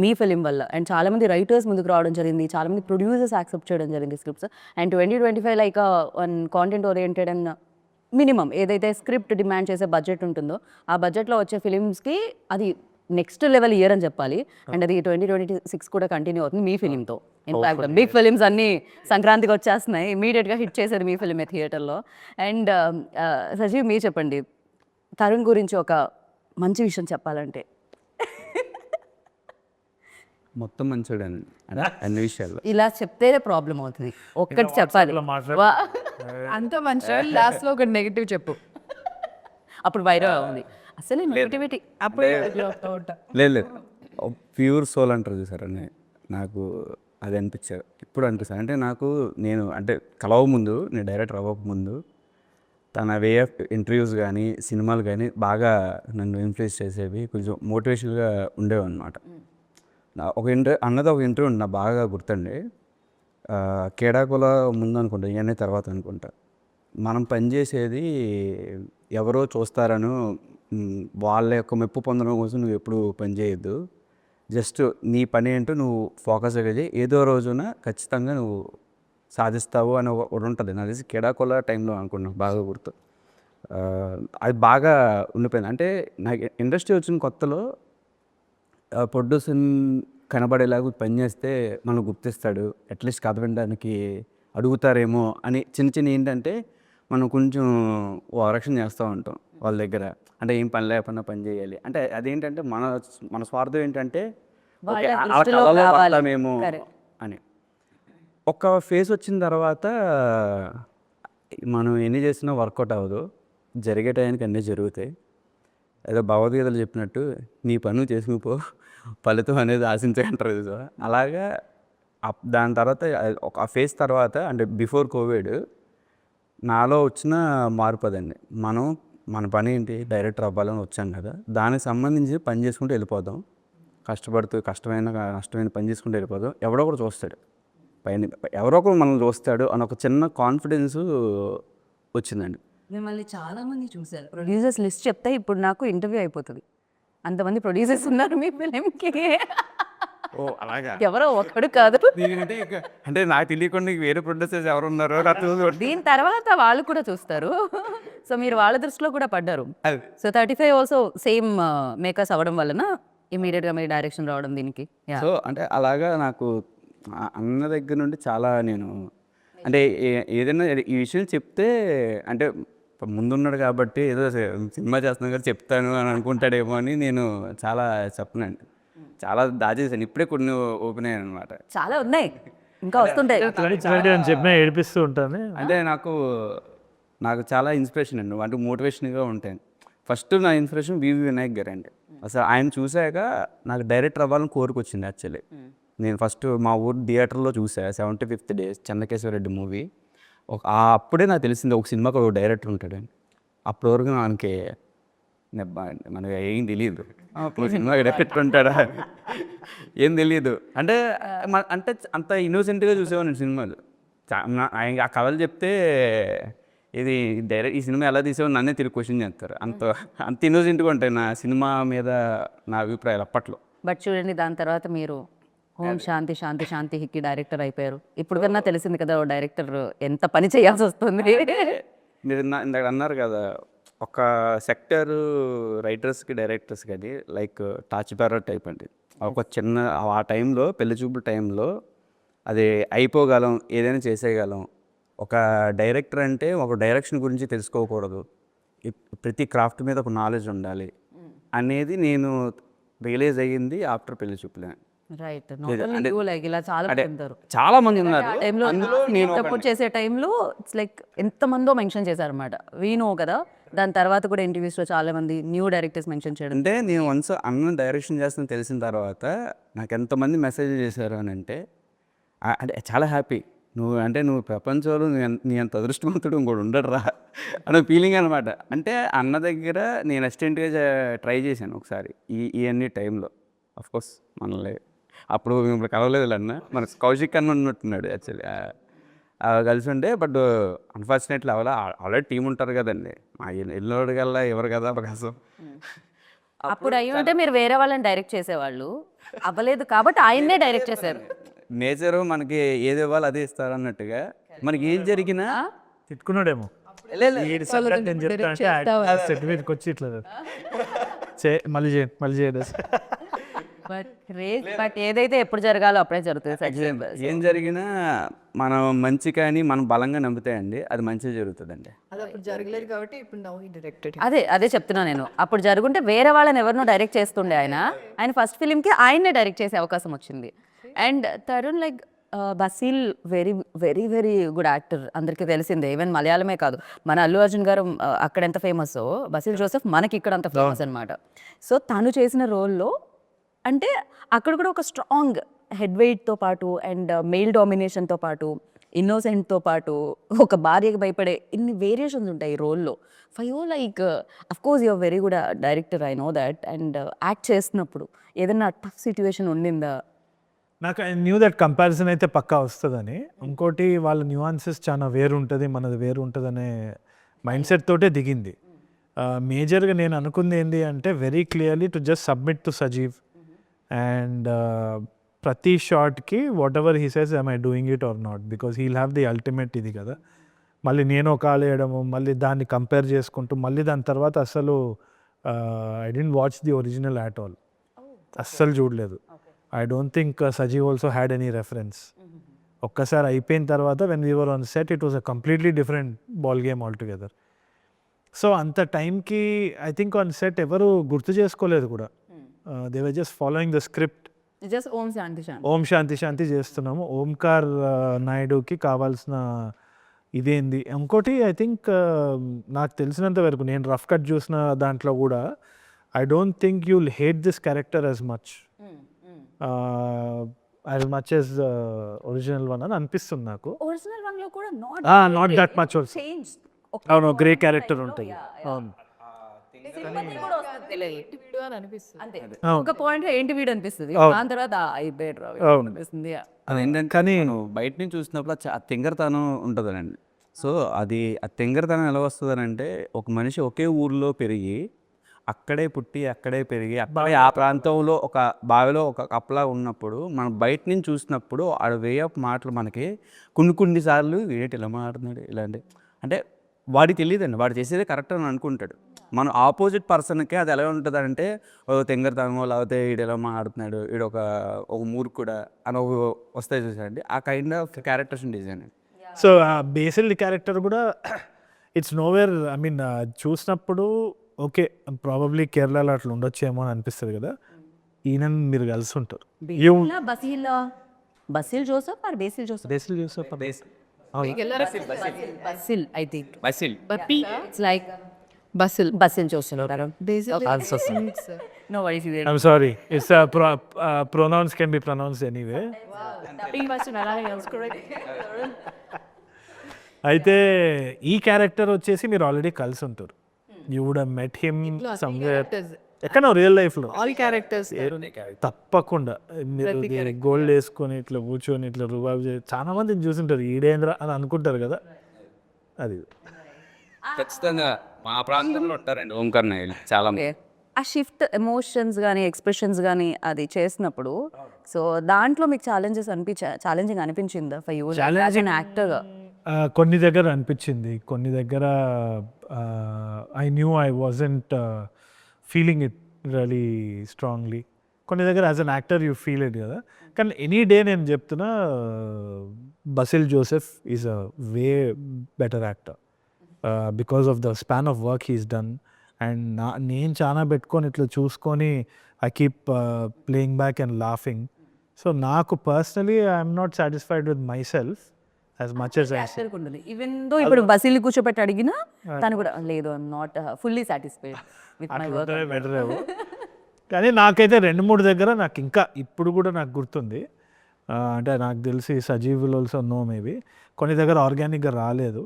మీ ఫిలిం వల్ల. అండ్ చాలా మంది రైటర్స్ ముందుకు రావడం జరిగింది, చాలా మంది ప్రొడ్యూసర్స్ యాక్సెప్ట్ చేయడం జరిగింది scripts. And 2025 like one content oriented and minimum ఏదైతే స్క్రిప్ట్ డిమాండ్ చేసే బడ్జెట్ ఉంటుందో ఆ బడ్జెట్లో వచ్చే ఫిలిమ్స్కి అది నెక్స్ట్ లెవెల్ ఇయర్ అని చెప్పాలి. అండ్ అది 2026 కూడా కంటిన్యూ అవుతుంది మీ ఫిలింతో. ఇన్ఫాక్ట్ బిగ్ ఫిలిమ్స్ అన్నీ సంక్రాంతికి వచ్చేస్తున్నాయి, ఇమీడియట్గా హిట్ చేసేది మీ ఫిలిమే థియేటర్లో. అండ్ సజీవ్ మీరు చెప్పండి, తరుణ్ గురించి ఒక మంచి విషయం చెప్పాలంటే. మొత్తం మంచోడండి అన్ని విషయాల్లో. ఇలా చెప్తేనే ప్రాబ్లం అవుతుంది, ఒక్కటి చెప్పాలి. అంత మంచి లాస్ట్ లో ఒక నెగిటివ్ చెప్పు, అప్పుడు వైరల్ ఉంది అసలు నెగిటివిటీ. లేదు లేదు, ప్యూర్ సోల్ అంటారు చూసారని నాకు అది అనిపించారు ఇప్పుడు అనిపిస్తుంది. అంటే నాకు నేను అంటే కలవ ముందు, నేను డైరెక్టర్ అవ్వక ముందు తన వే ఆఫ్ ఇంటర్వ్యూస్ కానీ సినిమాలు కానీ బాగా నన్ను ఇన్ఫ్లుయెన్స్ చేసేవి, కొంచెం మోటివేషన్గా ఉండేవి అనమాట. ఒక ఇంటర్వ్యూ ఉంది నాకు బాగా గుర్తండి. కేడాకుల ముందు అనుకుంటా, ఇవన్నీ తర్వాత అనుకుంటా. మనం పనిచేసేది ఎవరో చూస్తారను వాళ్ళ యొక్క మెప్పు పొందడం కోసం నువ్వు ఎప్పుడు పని చేయొద్దు, జస్ట్ నీ పని ఏంటో నువ్వు ఫోకస్గా చేయి, ఏదో రోజున ఖచ్చితంగా నువ్వు సాధిస్తావు అని ఒకటి ఉంటుంది. నాకు తెలిసి కేడాకుల టైంలో అనుకున్నాను, బాగా గుర్తు. అది బాగా ఉండిపోయింది. అంటే నాకు ఇండస్ట్రీ వచ్చిన కొత్తలో ప్రొడ్యూసర్ కనబడేలాగా పని చేస్తే మనం గుర్తిస్తాడు, అట్లీస్ట్ కథ వినడానికి అడుగుతారేమో అని చిన్న ఏంటంటే మనం కొంచెం ఆరక్షణ చేస్తూ ఉంటాం వాళ్ళ దగ్గర. అంటే ఏం పని లేకుండా పని చేయాలి అంటే అదేంటంటే మన స్వార్థం ఏంటంటే మేము అని. ఒక ఫేస్ వచ్చిన తర్వాత మనం ఎన్ని చేసినా వర్కౌట్ అవ్వదు, జరిగే టైంకి అన్నీ జరుగుతాయి. ఏదో భగవద్గీతలు చెప్పినట్టు నీ పనులు చేసుకుపో, ఫలితం అనేది ఆశించకంటారు కదా. అలాగా దాని తర్వాత ఒక ఫేజ్ తర్వాత అంటే బిఫోర్ కోవిడ్ నాలో వచ్చిన మార్పు అదండి. మన పని ఏంటి, డైరెక్టర్ అవ్వాలని వచ్చాం కదా, దానికి సంబంధించి పని చేసుకుంటూ వెళ్ళిపోదాం, కష్టపడుతూ నష్టమైన పని చేసుకుంటూ వెళ్ళిపోదాం. ఎవడో ఒకడు చూస్తాడు పైన, ఎవరో ఒకరు మనల్ని చూస్తాడు అని ఒక చిన్న కాన్ఫిడెన్స్ వచ్చిందండి. మిమ్మల్ని చాలా మంది చూశారు, ప్రొడ్యూసర్స్ లిస్ట్ చెప్తే ఇప్పుడు నాకు ఇంటర్వ్యూ అయిపోతుంది, అంతమంది ప్రొడ్యూసర్స్ ఉన్నారు మీ ఫిలింకి. ఓ అలాగా, ఎవరో ఒకడు కాదు. అంటే నాకు తెలియకుండా వేరే ప్రొడ్యూసర్స్ ఎవరు ఉన్నారో దీని తర్వాత వాళ్ళు కూడా చూస్తారు, సో మీరు వాళ్ళ దృష్టిలో కూడా పడ్డారు. సో 35 ఆల్సో సేమ్ మేకర్స్ అవ్వడం వలన ఇమీడియట్గా మీరు డైరెక్షన్ రావడం దీనికి. సో అంటే అలాగా నాకు అన్న దగ్గర నుండి చాలా నేను అంటే ఏదైనా ఈ విషయం చెప్తే అంటే ముందున్నాడు కాబట్టి ఏదో సినిమా చేస్తున్నాను కదా చెప్తాను అని అనుకుంటాడేమో అని నేను చాలా చెప్పనండి, చాలా దాచేసాను. ఇప్పుడే కొన్ని ఓపెన్ అయ్యాను అనమాట, చాలా ఉన్నాయి ఇంకా వస్తుంటాయి అని చెప్పిన ఏడిపిస్తూ ఉంటాను. అంటే నాకు చాలా ఇన్స్పిరేషన్ అండి, అంటే మోటివేషన్గా ఉంటాయి. ఫస్ట్ నా ఇన్స్పిరేషన్ వివి వినాయక్ గారు అండి. అసలు ఆయన చూసాక నాకు డైరెక్టర్ అవ్వాలని కోరికొచ్చింది యాక్చువల్లీ. నేను ఫస్ట్ మా ఊరు థియేటర్లో చూసా 75th డే చెన్నకేశ్వరరెడ్డి మూవీ. అప్పుడే నాకు తెలిసింది ఒక సినిమాకి ఒక డైరెక్టర్ ఉంటాడని. అప్పటి వరకు మనకి మనకి ఏం తెలియదు, సినిమా డైరెక్టర్ ఉంటాడా ఏం తెలియదు. అంటే అంత ఇన్నోసెంట్గా చూసేవాడిని సినిమాలు. ఆ కథలు చెప్తే ఇది ఈ సినిమా ఎలా తీసేవాడు నన్నే తిరిగి క్వశ్చన్ చేస్తారు, అంత ఇన్నోసెంట్గా ఉంటాయి నా సినిమా మీద నా అభిప్రాయాలు అప్పట్లో. బట్ చూడండి దాని తర్వాత మీరు ఓం శాంతి శాంతి శాంతి హిక్కి డైరెక్టర్ అయిపోయారు. ఇప్పుడు కన్నా తెలిసింది కదా డైరెక్టర్ ఎంత పని చేయాల్సి వస్తుంది. మీరు ఇందాక అన్నారు కదా, ఒక సెక్టర్ రైటర్స్కి డైరెక్టర్స్ కానీ లైక్ టార్చ్ బేరర్ టైప్ అండి. ఒక చిన్న ఆ టైంలో పెళ్లి చూపుల టైంలో అది అయిపోగలం, ఏదైనా చేసేయగలం. ఒక డైరెక్టర్ అంటే ఒక డైరెక్షన్ గురించి తెలుసుకోకూడదు, ప్రతి క్రాఫ్ట్ మీద ఒక నాలెడ్జ్ ఉండాలి అనేది నేను రియలైజ్ అయ్యింది ఆఫ్టర్ పెళ్లి చూపులే. రైట్, ఇలా చాలా మంది ఉన్నారు సపోర్ట్ చేసే టైంలో ఇట్స్ లైక్ ఎంతమందో మెన్షన్ చేశారన్నమాట. వీ నో కదా దాని తర్వాత కూడా ఇంటర్వ్యూస్లో చాలా మంది న్యూ డైరెక్టర్స్ మెన్షన్ చేయడం. అంటే నేను వన్స్ అన్న డైరెక్షన్ చేస్తున్న తెలిసిన తర్వాత నాకు ఎంతమంది మెసేజ్ చేశారు అని అంటే అంటే చాలా హ్యాపీ. నువ్వు ప్రపంచంలో నీ అంత అదృష్టవంతుడు ఇంకోటి ఉండడురా అనే ఫీలింగ్ అనమాట. అంటే అన్న దగ్గర నేను అసిస్టెంట్గా ట్రై చేశాను ఒకసారి ఇవన్నీ టైంలో. కోర్స్ మనల్ని అప్పుడు మిమ్మల్ని కలవలేదు అన్న, మన కౌశిక్ అన్న ఉన్నట్టున్నాడు యాక్చువల్లీ కలిసి ఉండే. బట్ అన్ఫార్చునేట్లీ ఆల్రెడీ టీం ఉంటారు కదండి, మా ఎల్లుడు కల్లా ఎవరు కదా అవకాశం. అప్పుడు అయ్యి ఉంటే మీరు వేరే వాళ్ళని డైరెక్ట్ చేసేవాళ్ళు, అవ్వలేదు కాబట్టి ఆయన్నే డైరెక్ట్ చేశారు. నేచరు మనకి ఏది ఇవ్వాలి అదే ఇస్తారు అన్నట్టుగా మనకి ఏం జరిగినా తిట్టుకున్నాడేమో ఈడు subject నేను చెప్తా అంటే సెట్ మీదకి వచ్చి ఇట్లా మళ్ళీ చేయండి బట్ ఏదైతే ఎప్పుడు జరగాలో అప్పుడే జరుగుతుంది. ఏం జరిగినా మనం మంచి కానీ మనం బలంగా నమ్ముతాయండి, అది మంచిగా జరుగుతుందండి. అది అప్పుడు జరగలేదు కాబట్టి ఇప్పుడు నౌ హీ డైరెక్టెడ్. అదే చెప్తున్నా నేను. అప్పుడు జరుగుంటే వేరే వాళ్ళని ఎవరినో డైరెక్ట్ చేస్తుండే ఆయన ఫస్ట్ ఫిలింకి ఆయన్నే డైరెక్ట్ చేసే అవకాశం వచ్చింది. And Tarun like Basil very very very good actor, అందరికీ తెలిసిందే. ఈవెన్ మలయాళమే కాదు, మన అల్లు అర్జున్ గారు అక్కడ ఎంత ఫేమస్, బసీల్ జోసెఫ్ మనకి ఇక్కడ అంత ఫేమస్ అనమాట. సో తను చేసిన రోల్లో అంటే అక్కడ కూడా ఒక స్ట్రాంగ్ హెడ్ వెయిట్తో పాటు అండ్ మెయిల్ డామినేషన్తో పాటు ఇన్నోసెంట్తో పాటు ఒక భార్యకి భయపడే ఇన్ని వేరియేషన్స్ ఉంటాయి ఈ రోల్లో. For you like of course you are very good director, I know that. And act చేస్తున్నప్పుడు ఏదైనా టఫ్ సిచ్యువేషన్ ఉండిందా? నాకు ఐ న్యూ దట్ కంపారిజన్ అయితే పక్కా వస్తుందని. ఇంకోటి వాళ్ళ న్యూఆన్సెస్ చాలా వేరు ఉంటుంది, మనది వేరు ఉంటుంది అనే మైండ్ సెట్ తోటే దిగింది. మేజర్గా నేను అనుకుంది ఏంటి అంటే very clearly to just submit to Sajeev and ప్రతి షార్ట్కి whatever he says I doing it or not, because he'll have the ultimate ఇది కదా. మళ్ళీ నేను ఒక ఆలు వేయడము, మళ్ళీ దాన్ని కంపేర్ చేసుకుంటూ మళ్ళీ దాని తర్వాత అసలు I didn't watch the original at all, అస్సలు చూడలేదు. I don't think Sajeev also had any reference. ఒక్కసారి అయిపోయిన తర్వాత when we were on set it was a completely different ball game all together. So అంత టైంకి ఐ థింక్ ఆన్ సెట్ ఎవరు గుర్తు చేసుకోలేదు కూడా. They were just following the script. Just Om Shanti Shanti చేస్తున్నాము. ఓంకార్ నాయుడుకి కావాల్సిన ఇదేంది. ఇంకోటి ఐ థింక్ నాకు తెలిసినంత వరకు నేను రఫ్ కట్ చూసిన దాంట్లో కూడా I don't think you will hate this character as much as original one అని అనిపిస్తుంది నాకు. ఒరిజినల్ వన్ లో కూడా నాట్ దట్ మచ్ ఆల్సో. అవును, గ్రే క్యారెక్టర్ ఉంటుంది. అవును, ఒక పాయింట్ ఏంటి వీడు అనిపిస్తుంది, దాని తర్వాత అనిపిస్తుంది. అదేంటంటే కానీ బయట నుంచి చూసినప్పుడు ఆ తింగరతనం ఉంటుందనండి. సో అది ఆ తింగరతనం ఎలా వస్తుంది అంటే ఒక మనిషి ఒకే ఊర్లో పెరిగి అక్కడే పుట్టి అక్కడే పెరిగి అక్కడే ఆ ప్రాంతంలో ఒక బావిలో ఒక కప్పలా ఉన్నప్పుడు మనం బయట నుంచి చూసినప్పుడు ఆ వే ఆఫ్ మాటలు మనకి కొన్ని సార్లు ఏంటి ఇలా మాట్లాడుతున్నాడు ఇలాంటి అంటే వాడికి తెలియదండి, వాడు చేసేదే కరెక్ట్ అని అనుకుంటాడు. మనం ఆపోజిట్ పర్సన్కి అది ఎలా ఉంటుంది అంటే తెంగరతనమో లేకపోతే వీడు ఎలా మాట్లాడుతున్నాడు, వీడు ఒక మూర్ఖుడా అని వస్తాయి చూసారండి. ఆ kind of characters design. So basil character కూడా ఇట్స్ నోవేర్. ఐ మీన్ చూసినప్పుడు ఓకే ప్రాబబ్లీ కేరళలో అట్లా ఉండొచ్చేమో అని అనిపిస్తుంది కదా. ఈయన మీరు కలిసి ఉంటారు. Basil Joseph or Basil Joseph? Basil Joseph Basil I think. Basil it's like Basil Joseph. No worries. I'm sorry. It's pronouns can be pronounced anyway. అయితే ఈ క్యారెక్టర్ వచ్చేసి మీరు ఆల్రెడీ కలిసి ఉంటారు. You would have met him somewhere ఎక్కడో రియల్ లైఫ్లో. ఆల్ క్యారెక్టర్స్ తప్పకుండా మీరు గోల్డ్ వేసుకొని ఇట్లా కూర్చొని ఇట్లా రుబాబ్ చేసి చాలా మందిని చూసింటారు. ఈడేంద్ర అని అనుకుంటారు కదా. అది ఖచ్చితంగా మా ప్రాంతంలో ఉంటారండి ఓంకార్ నాయుడు చాలా. ఆ షిఫ్ట్ ఎమోషన్స్ కానీ ఎక్స్ప్రెషన్స్ కానీ అది చేసినప్పుడు సో దాంట్లో మీకు ఛాలెంజింగ్ అనిపించిందా ఫర్ యూ యాజ్ అన్ యాక్టర్గా? కొన్ని దగ్గర అనిపించింది, కొన్ని దగ్గర I knew I wasn't feeling it really strongly. కొన్ని దగ్గర as an actor you feel it కదా. కానీ ఎనీ డే నేను చెప్తున్నా Basil Joseph is a way better actor because of the span of work he's done. And నేను చాలా పెట్టుకొని ఇట్లా చూసుకొని I keep playing back and laughing. So నాకు personally I'm not satisfied with myself as much as I యాక్టర్కి ఉండదు even దో ఇప్పుడు బస్సులు కూర్చోబెట్టి అడిగినా తను కూడా లేదు I'm not fully satisfied with my work better ఏమో. కానీ నాకైతే 2-3 దగ్గర నాకు ఇంకా ఇప్పుడు కూడా నాకు గుర్తుంది. అంటే నాకు తెలిసి Sajeev will also know maybe కొన్ని దగ్గర ఆర్గానిక్గా రాలేదు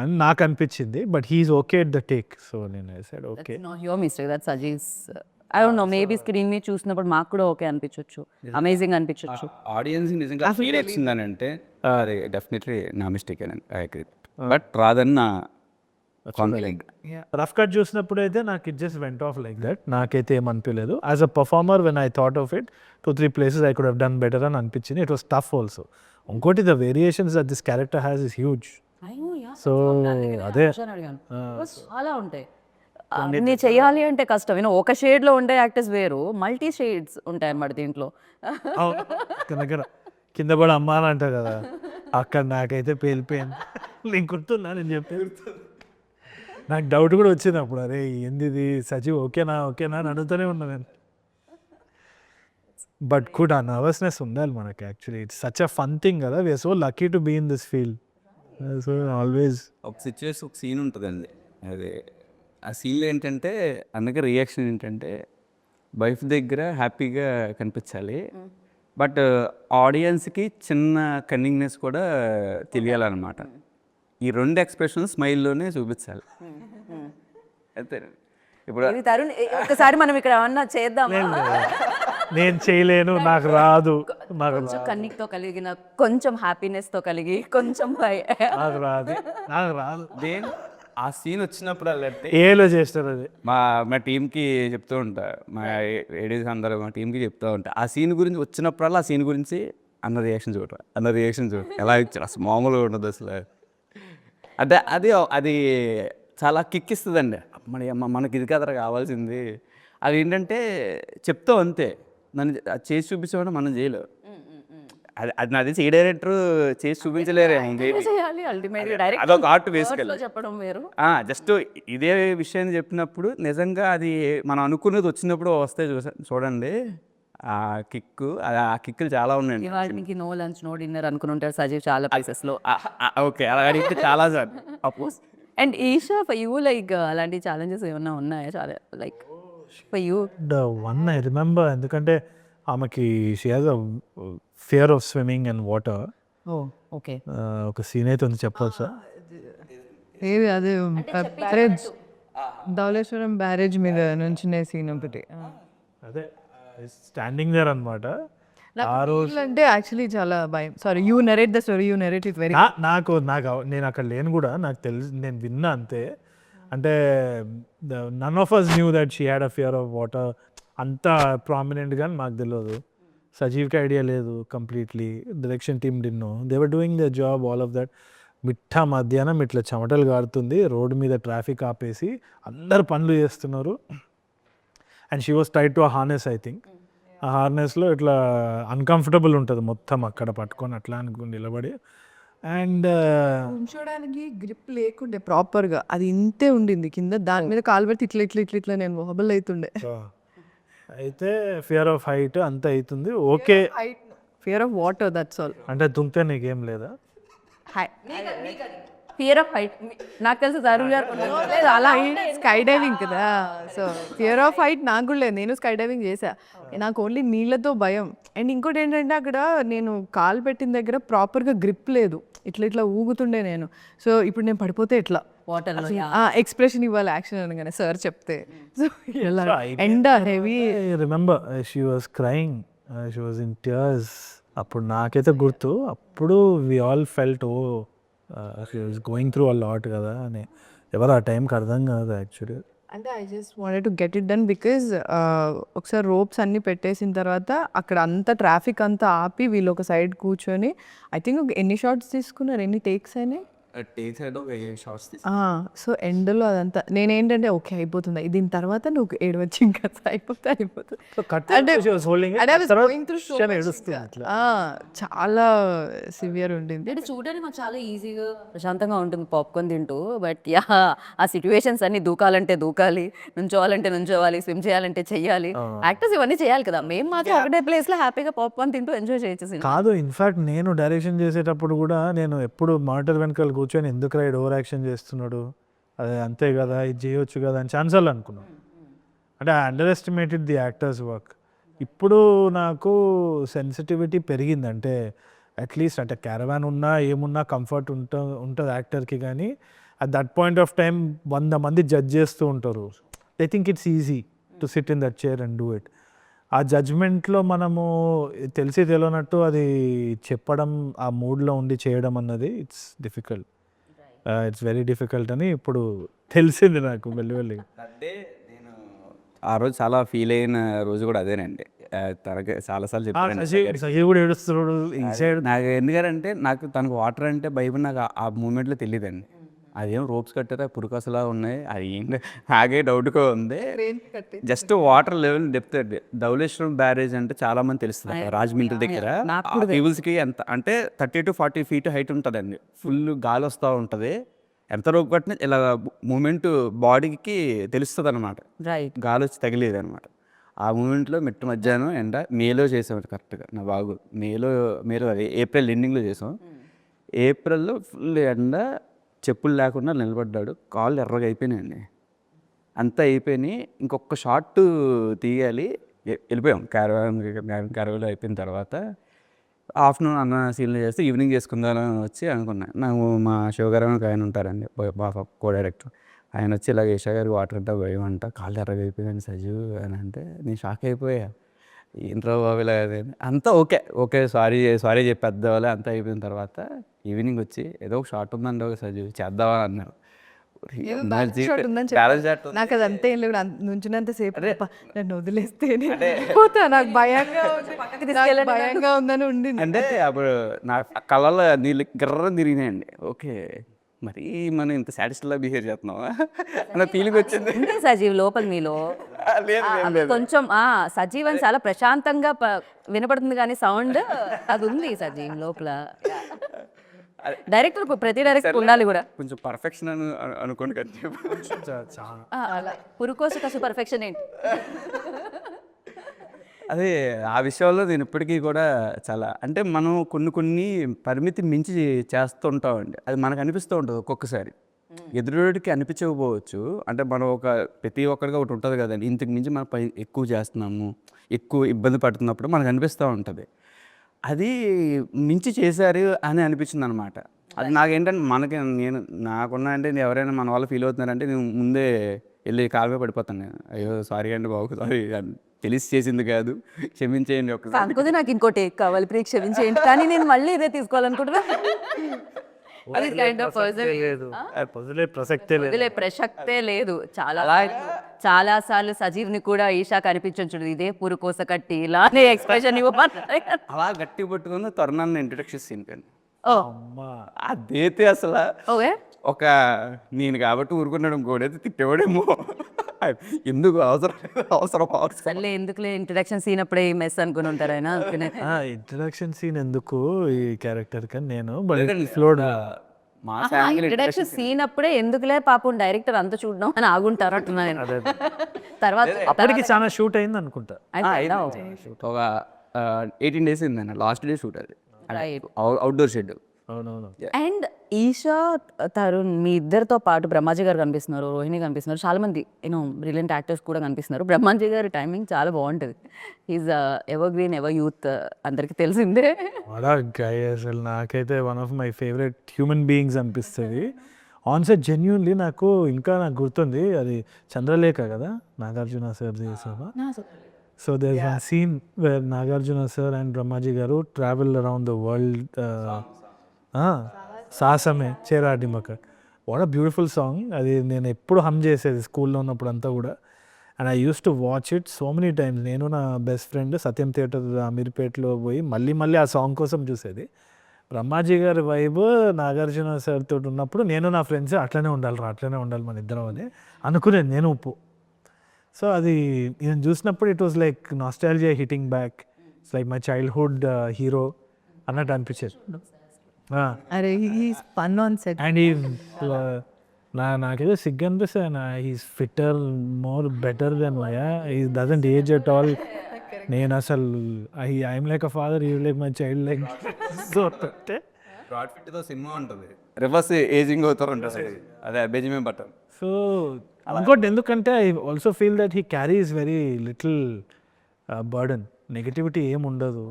అని నాకు అనిపించింది. But he's okay at the take. So నేను I said okay. Not your mistake that's as is I don't know maybe screen మీద చూసినప్పుడు మాకు కూడా ఓకే అనిపించొచ్చు, అమేజింగ్ అనిపించొచ్చు. ఆడియన్స్ నిజంగా ఫీల్ వచ్చిందని అంటే అది డెఫినెట్లీ నా మిస్టేక్ అని ఐ అగ్రీ. బట్ రాదని నా కాన్ఫిడెంట్. రఫ్ కట్ చూసినప్పుడు అయితే నాకు it just went off like that. నాకైతే ఏమనిపించలేదు. As a performer when I thought of it 2-3 places I could have done better అని అనిపించింది. It was tough also. ఇంకోటి the variations that this character has is huge. So అదే చాలా ఉంటాయి. అన్ని చేయాలి అంటే కష్టం. ఒక షేడ్ లో ఉండే యాక్టర్స్ వేరు, మల్టీ షేడ్స్ ఉంటాయి అన్నమాట దీంట్లో. దగ్గర కింద పడి అమ్మ అని అంటారు కదా, అక్కడ నాకైతే పేలిపోయింది. నీకు గుర్తుందా నేను చెప్పేది? నాకు డౌట్ కూడా వచ్చింది అప్పుడు, అరే ఏంది ఇది సజీవ్ ఓకేనా అని అడుగుతూనే ఉన్నా నేను. బట్ కూడా ఆ నర్వస్నెస్ ఉండాలి మనకి. Actually it's such a fun thing కదా. We're so lucky to be in this field. So always ఒక సిచ్యువేషన్, ఒక సీన్ ఉంటుందండి. అది ఆ సీన్లో ఏంటంటే అందుకే రియాక్షన్ ఏంటంటే వైఫ్ దగ్గర హ్యాపీగా కనిపించాలి, బట్ ఆడియన్స్కి చిన్న కన్నింగ్నెస్ కూడా తెలియాలన్నమాట. ఈ 2 ఎక్స్ప్రెషన్స్ స్మైల్లోనే చూపించాలి. అంతే. ఇప్పుడు ఇది తరుణ్ ఒకసారి మనం ఇక్కడ ఏమన్నా చేద్దాం. నేను చేయలేను, నాకు రాదు, కొంచెం కన్నిక్తో కలిగిన, కొంచెం హ్యాపీనెస్ తో కలిగి, కొంచెం నాకు రాదు. దేని ఆ సీన్ వచ్చినప్పుడు అంటే ఏలో చేస్తారు అది. మా టీంకి చెప్తూ ఉంటా, మా ఏడీస్ అందరూ మా టీంకి చెప్తూ ఉంటా, ఆ సీన్ గురించి వచ్చినప్పుడల్లా ఆ సీన్ గురించి అన్న రియాక్షన్ చూడ ఎలా ఇచ్చారు అసలు మామూలుగా ఉండదు అసలు. అంటే అది చాలా కిక్ ఇస్తుందండి. మనకి ఇది కదరా కావాల్సింది. అది ఏంటంటే చెప్తావు అంతే, నన్ను చేసి చూపించడం మనం చేయలేవు. అది నాది ఏ డైరెక్టర్ చేసి చూపించలేరేమో. అదొక ఆర్ట్ వేసుకెళ్ళి చెప్పడం వేరు. జస్ట్ ఇదే విషయాన్ని చెప్పినప్పుడు నిజంగా అది మనం అనుకున్నది వచ్చినప్పుడు వస్తే చూడండి ఆ కిక్కులు చాలా ఉన్నాయండి. ఇవాళకి నో లంచ్ నో డిన్నర్ అనుకుని ఉంటారు సజీవ్ చాలా ప్లేసెస్ లో. ఓకే, అలా అడిగితే చాలా సార్ అపోజ్. And Eesha for you like అలాంటి ఛాలెంజెస్ ఏమన్నా ఉన్నాయా? చాలా like for you. The one I remember, ఎందుకంటే ఆమెకి she has a fear of swimming and water. Okay, ఒక సీన్ అయితే ఉంది, చెప్పొచ్చా? ఏది అదే బ్యారేజ్, ధవళేశ్వరం బ్యారేజ్ మీద నుంచి సీన్ ఒకటి. అదే స్టాండింగ్ దేర్ అనమాట. ఆ రోజు అంటే యాక్చువల్లీ చాలా భయం. Sorry, you narrate the story, you narrate it very. నాకు నేను అక్కడ లేను కూడా, నాకు తెలుసు, నేను విన్నా అంతే. అంటే none of us knew that she had a fear of water అంత ప్రామినెంట్గా మాకు తెలియదు. సజీవ్కి ఐడియా లేదు completely. Direction team did no. They were doing the job, all of that. మధ్యాహ్నం ఇట్లా చెమటలు కారుతుంది, రోడ్డు మీద ట్రాఫిక్ ఆపేసి అందరు పనులు చేస్తున్నారు. And she was tied to a harness. I think ఆ హార్నెస్లో ఇట్లా అన్కంఫర్టబుల్ ఉంటుంది మొత్తం అక్కడ పట్టుకొని అట్లా అనుకుని నిలబడి. అండ్ ఉంచడానికి గ్రిప్ లేకుండే ప్రాపర్గా, అది ఇంతే ఉండింది కింద. దాని మీద కాలు పెడితే ఇట్లా నేను హబల్ అవుతుండే. అయితే ఫియర్ ఆఫ్ హైట్ అంత అవుతుంది. Okay, fear of water, that's all. అంటే దుంకితే నీకేం లేదా? ఫియర్ ఆఫ్ హైట్ నాకు తెలుసు తరుణ్ గారు అలా స్కై డైవింగ్ కదా. సో ఫియర్ ఆఫ్ హైట్ నాకు కూడా లేదు. నేను స్కై డైవింగ్ చేశా. నాకు ఓన్లీ నీళ్ళతో భయం. అండ్ ఇంకోటి ఏంటంటే అక్కడ నేను కాలు పెట్టిన దగ్గర ప్రాపర్గా గ్రిప్ లేదు, ఇట్లా ఊగుతుండే నేను. సో ఇప్పుడు నేను పడిపోతే ఎట్లా వాటర్ ఎక్స్ప్రెషన్ ఇవ్వాలి యాక్షన్ అనగానే సార్ చెప్తే. సో ఎలా ఎండ heavy. Remember she was crying, she was in tears. అప్పుడు నాకైతే గుర్తు, అప్పుడు we all felt oh she was going through a lot కదా అని. ఎవరు ఆ టైంకి అర్థం కాదు యాక్చువల్లీ. అంటే I just wanted to get it done because ఒకసారి రోప్స్ అన్నీ పెట్టేసిన తర్వాత అక్కడ అంతా ట్రాఫిక్ అంతా ఆపి వీళ్ళు ఒక సైడ్ కూర్చొని ఐ థింక్ ఎన్ని షార్ట్స్ తీసుకున్నారు, ఎన్ని టేక్స్ అయినాయి? టేక్స్ అయితే ఒక 7 షార్ట్స్ సో ఎండ్లో అదంతా నేనేంటంటే ఓకే అయిపోతుంది దీని తర్వాత నువ్వు ఏడవచ్చు ఇంకా అయిపోతుంది అంటే చాలా సివియర్ ఉండింది. అంటే చూడడానికి మాకు చాలా ఈజీగా ప్రశాంతంగా ఉంటుంది పాప్కార్న్ తింటూ. బట్ యా ఆ సిచ్యువేషన్స్ అన్ని దూకాలంటే దూకాలి, నుంచోవాలంటే నుంచోవాలి, స్విమ్ చేయాలంటే చెయ్యాలి. యాక్టర్స్ ఇవన్నీ చేయాలి కదా. మేము మాత్రం ఒకటే ప్లేస్ లో హ్యాపీగా పాప్కార్న్ తింటూ ఎంజాయ్ చేయొచ్చు. కాదు, ఇన్ఫాక్ట్ నేను డైరెక్షన్ చేసేటప్పుడు కూడా నేను ఎప్పుడు మానిటర్ వెనకాల కూర్చొని ఎందుకు రైడ్ ఓవర్ యాక్షన్ చేస్తున్నాడు, అదే అంతే కదా, ఇది చేయొచ్చు కదా అని ఛాన్సాలు అనుకున్నాను. అంటే I under estimated the actors work. ఇప్పుడు నాకు సెన్సిటివిటీ పెరిగింది. అంటే అట్లీస్ట్ అంటే క్యారవాన్ ఉన్నా ఏమున్నా కంఫర్ట్ ఉంటుంది యాక్టర్కి. కానీ at that point of time 100 మంది జడ్జ్ చేస్తూ ఉంటారు. They think it's easy to SIT in that chair and do it. ఆ జడ్జ్మెంట్లో మనము తెలిసి తెలియనట్టు అది చెప్పడం, ఆ మూడ్లో ఉండి చేయడం అన్నది it's difficult. It's very difficult అని ఇప్పుడు తెలిసింది నాకు మెల్లిమెల్లిగా. అంటే నేను ఆ రోజు చాలా ఫీల్ అయిన రోజు కూడా అదేనండి. తనకి చాలాసార్లు చెప్పాను. సహీ కూడా ఏడుస్తున్నాడు ఈ సైడ్. నాకు ఎందుకంటే నాకు తనకు వాటర్ అంటే భయం నాకు ఆ మూమెంట్లో తెలియదండి. అదేం రోప్స్ కట్టారా పురుకసలా ఉన్నాయి, అది ఏంటి నాకే డౌట్గా ఉంది. జస్ట్ వాటర్ లెవెల్ డెప్త్ అండి. ధవళేశ్వరం బ్యారేజ్ అంటే చాలా మంది తెలుస్తుంది రాజమండ్రి దగ్గర. పీపుల్స్కి ఎంత అంటే 30 to 40 feet హైట్ ఉంటుందండి. ఫుల్ గాలి వస్తూ ఉంటుంది. ఎంత రోప్ కట్టినా ఇలా మూమెంట్ బాడీకి తెలుస్తుంది అనమాట. గాలి వచ్చి తగిలేదు అనమాట. ఆ మూమెంట్లో మెట్టు మధ్యాహ్నం ఎండ మేలో చేసాం కరెక్ట్గా. నా బాగు మేలో అది ఏప్రిల్ ఎండింగ్లో చేసాం. ఏప్రిల్లో ఫుల్ ఎండ, చెప్పులు లేకుండా నిలబడ్డాడు. కాళ్ళు ఎర్రగా అయిపోయినాయండి. అంతా అయిపోయినాయి. ఇంకొక షాట్ తీయాలి, వెళ్ళిపోయాం. క్యారవాన్ అయిపోయిన తర్వాత ఆఫ్టర్నూన్ అన్న సీన్లు చేస్తే ఈవినింగ్ చేసుకుందామని వచ్చి అనుకున్నాను. నాకు మా శివగారు ఆయన ఉంటారండి, బాగా కో డైరెక్టర్. ఆయన వచ్చి ఇలాగ ఈషా గారికి వాటర్ అంటే భయం అంట, కాళ్ళు ఎర్రగా అయిపోయాను సజీవ్ అని అంటే నేను షాక్ అయిపోయా. ఏంట్రా బాబు ఇలా అంతా ఓకే సారీ చెప్పేద్దావాలి. అంతా అయిపోయిన తర్వాత ఈవినింగ్ వచ్చి ఏదో ఒక షార్ట్ ఉందండి ఒక సజీవ్ చేద్దామని అన్నారు. నాకు అది అంతే నుంచినంత సేపు నన్ను వదిలేస్తే పోతా, నాకు భయంగా ఉందని ఉండింది. అంటే అప్పుడు నా కళ్ళలో నీళ్ళు గిర్ర తిరిగినాయండి. ఓకే మరి మనం ఇంత సాటిస్ఫైలా బిహేవ్ చేస్తున్నావా అన్న ఫీలింగ్ వచ్చింది. సజీవ్ లోపల మీలో కొంచెం సజీవ్ అని చాలా ప్రశాంతంగా వినపడుతుంది కానీ సౌండ్ అది ఉంది సజీవ్ లోపల. డైరెక్టర్ ప్రతి డైరెక్టర్ ఉండాలి కూడా కొంచెం పర్ఫెక్షన్ అనుకోండి కదా. పురుకోస కసు పర్ఫెక్షన్ ఏంటి అదే ఆ విషయంలో నేను ఇప్పటికీ కూడా చాలా అంటే మనం కొన్ని పరిమితి మించి చేస్తుంటామండి. అది మనకు అనిపిస్తూ ఉంటుంది ఒక్కొక్కసారి. ఎదురుడికి అనిపించకపోవచ్చు. అంటే మనం ప్రతి ఒక్కరిగా ఒకటి ఉంటుంది కదండి, ఇంతకు మించి మనం ఎక్కువ చేస్తున్నాము, ఎక్కువ ఇబ్బంది పడుతున్నప్పుడు మనకు అనిపిస్తూ ఉంటుంది. అది మించి చేశారు అని అనిపించింది అనమాట. అది నాకేంటంటే నాకున్నా అంటే ఎవరైనా మన వాళ్ళు ఫీల్ అవుతున్నారంటే నేను ముందే వెళ్ళి కాలువే పడిపోతాను. నేను అయ్యో సారీ అండి బాబు, సారీ తెలిసి చేసింది కాదు, క్షమించేయండి. కాకపోతే నాకు ఇంకో టేక్ కావాలి, ప్లీజ్ క్షమించేయండి. కానీ నేను మళ్ళీ ఇదే తీసుకోవాలనుకుంటున్నా. ప్రసక్తే లేదు. చాలా సార్లు సజీవ్ని కూడా ఈషా కనిపించు, ఇదే పురుకోస కట్టి ఇలానే ఎక్స్ప్రెషన్ ఇవ్వమని అలా గట్టి పట్టుకుని త్వరనాన్ని ఇంట్రొడక్షన్ సీన్ కండి. అదైతే అసలు ఒక నేను కాబట్టి ఊరుకున్నాడు, ఇంకోడైతే తిట్టేవాడేమో. ఎందుకు అవసరం ఎందుకులే ఇంట్రడక్షన్ సీన్ అప్పుడే మెస్ అనుకుని ఉంటారు ఆయన. ఇంట్రడక్షన్ సీన్ ఎందుకు ఈ క్యారెక్టర్ కానీ నేను ఇంట్రడక్షన్ సీన్ అప్పుడే ఎందుకులే పాపం డైరెక్టర్ అంతా చూడడం అని ఆగుంటారు అంటున్నా నేను. తర్వాత అప్పటికి చాలా షూట్ అయింది అనుకుంటా. ఒక 18 days అయిందన్న, లాస్ట్ డే షూట్ అది outdoor shed. And Eesha, Tarun మీ ఇద్దరితో పాటు బ్రహ్మాజీ గారు కనిపిస్తున్నారు, రోహిణి కనిపిస్తున్నారు, చాలా మంది బ్రిలియంట్ యాక్టర్స్ కూడా కనిపిస్తున్నారు. బ్రహ్మాజీ గారి టైమింగ్ చాలా బాగుంటుంది. Is ever green, ever youth, అందరికి తెలిసిందే. అసలు నాకైతే one of my favourite human beings అనిపిస్తుంది ఆన్ సెట్. జెన్యూన్లీ నాకు గుర్తుంది, అది చంద్రలేఖ కదా, నాగార్జున సార్ చేసావా. So there's one scene where Nagarjuna sir and Brahmaji garu travel around the world. Saasame Cheradi Maka. What a beautiful song. Adi nenu eppudu hum chesedi school lo unnappudu anta kuda. And I used to watch it so many times. Nenu na best friend Satyam Theatre Amirpet lo poyi malli aa song kosam chusedi. Brahmaji గారి vibe Nagarjuna sir తోటి ఉన్నప్పుడు నేను నా friends అట్లనే ఉండాలి మన ఇద్దరం అని అనుకునేది నేను ఉప్పు. సో అది నేను చూసినప్పుడు it was like nostalgia hitting back. It's like my childhood hero అన్నట్టు అనిపించేది. అరే he's fun on set. And ఈ నాకేదో సిగ్గు అనిపిస్తుంది. He's fitter more better than me. He doesn't age at all. నేను అసలు I'm like a father, you like my child like. So Brad ఫిట్తో సినిమా ఉంటుంది, రివర్స్ ఏజింగ్ అవుతూ ఉంటుంది. అదే బెంజమిన్ బటన్. సో ఇంకోటి ఎందుకంటే I also feel that he carries very little burden. Negativity ఏం ఉండదు.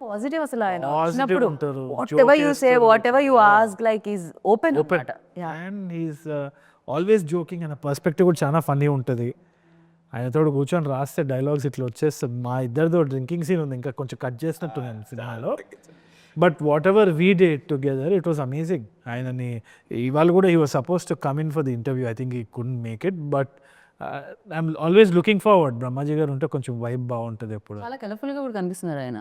పాజిటివ్ అసలు ఆయన Positive వచ్చినప్పుడు ఉంటారు. What ever you say, what ever you ask, like is open. And he's always joking అనే పర్స్పెక్టివ్ కూడా చాలా ఫన్నీ ఉంటుంది. ఆయనతో కూర్చొని రాస్తే డైలాగ్స్ ఇట్లా వచ్చేస్తుంది. మా ఇద్దరితో డ్రింకింగ్ సీన్ ఉంది, ఇంకా కొంచెం కట్ చేసినట్టు నేను సినిమాలో. But whatever we did together it was amazing. ఆయనని ఇవాళ కూడా he was supposed to come in for the interview. I think he couldn't make it, but I'm always looking forward. Brahmaji garu ఉంటే కొంచెం వైబ్ బాగుంటుంది ఎప్పుడు. చాలా కలర్ఫుల్ గా కూడా కనిపిస్తున్నారు ఆయన.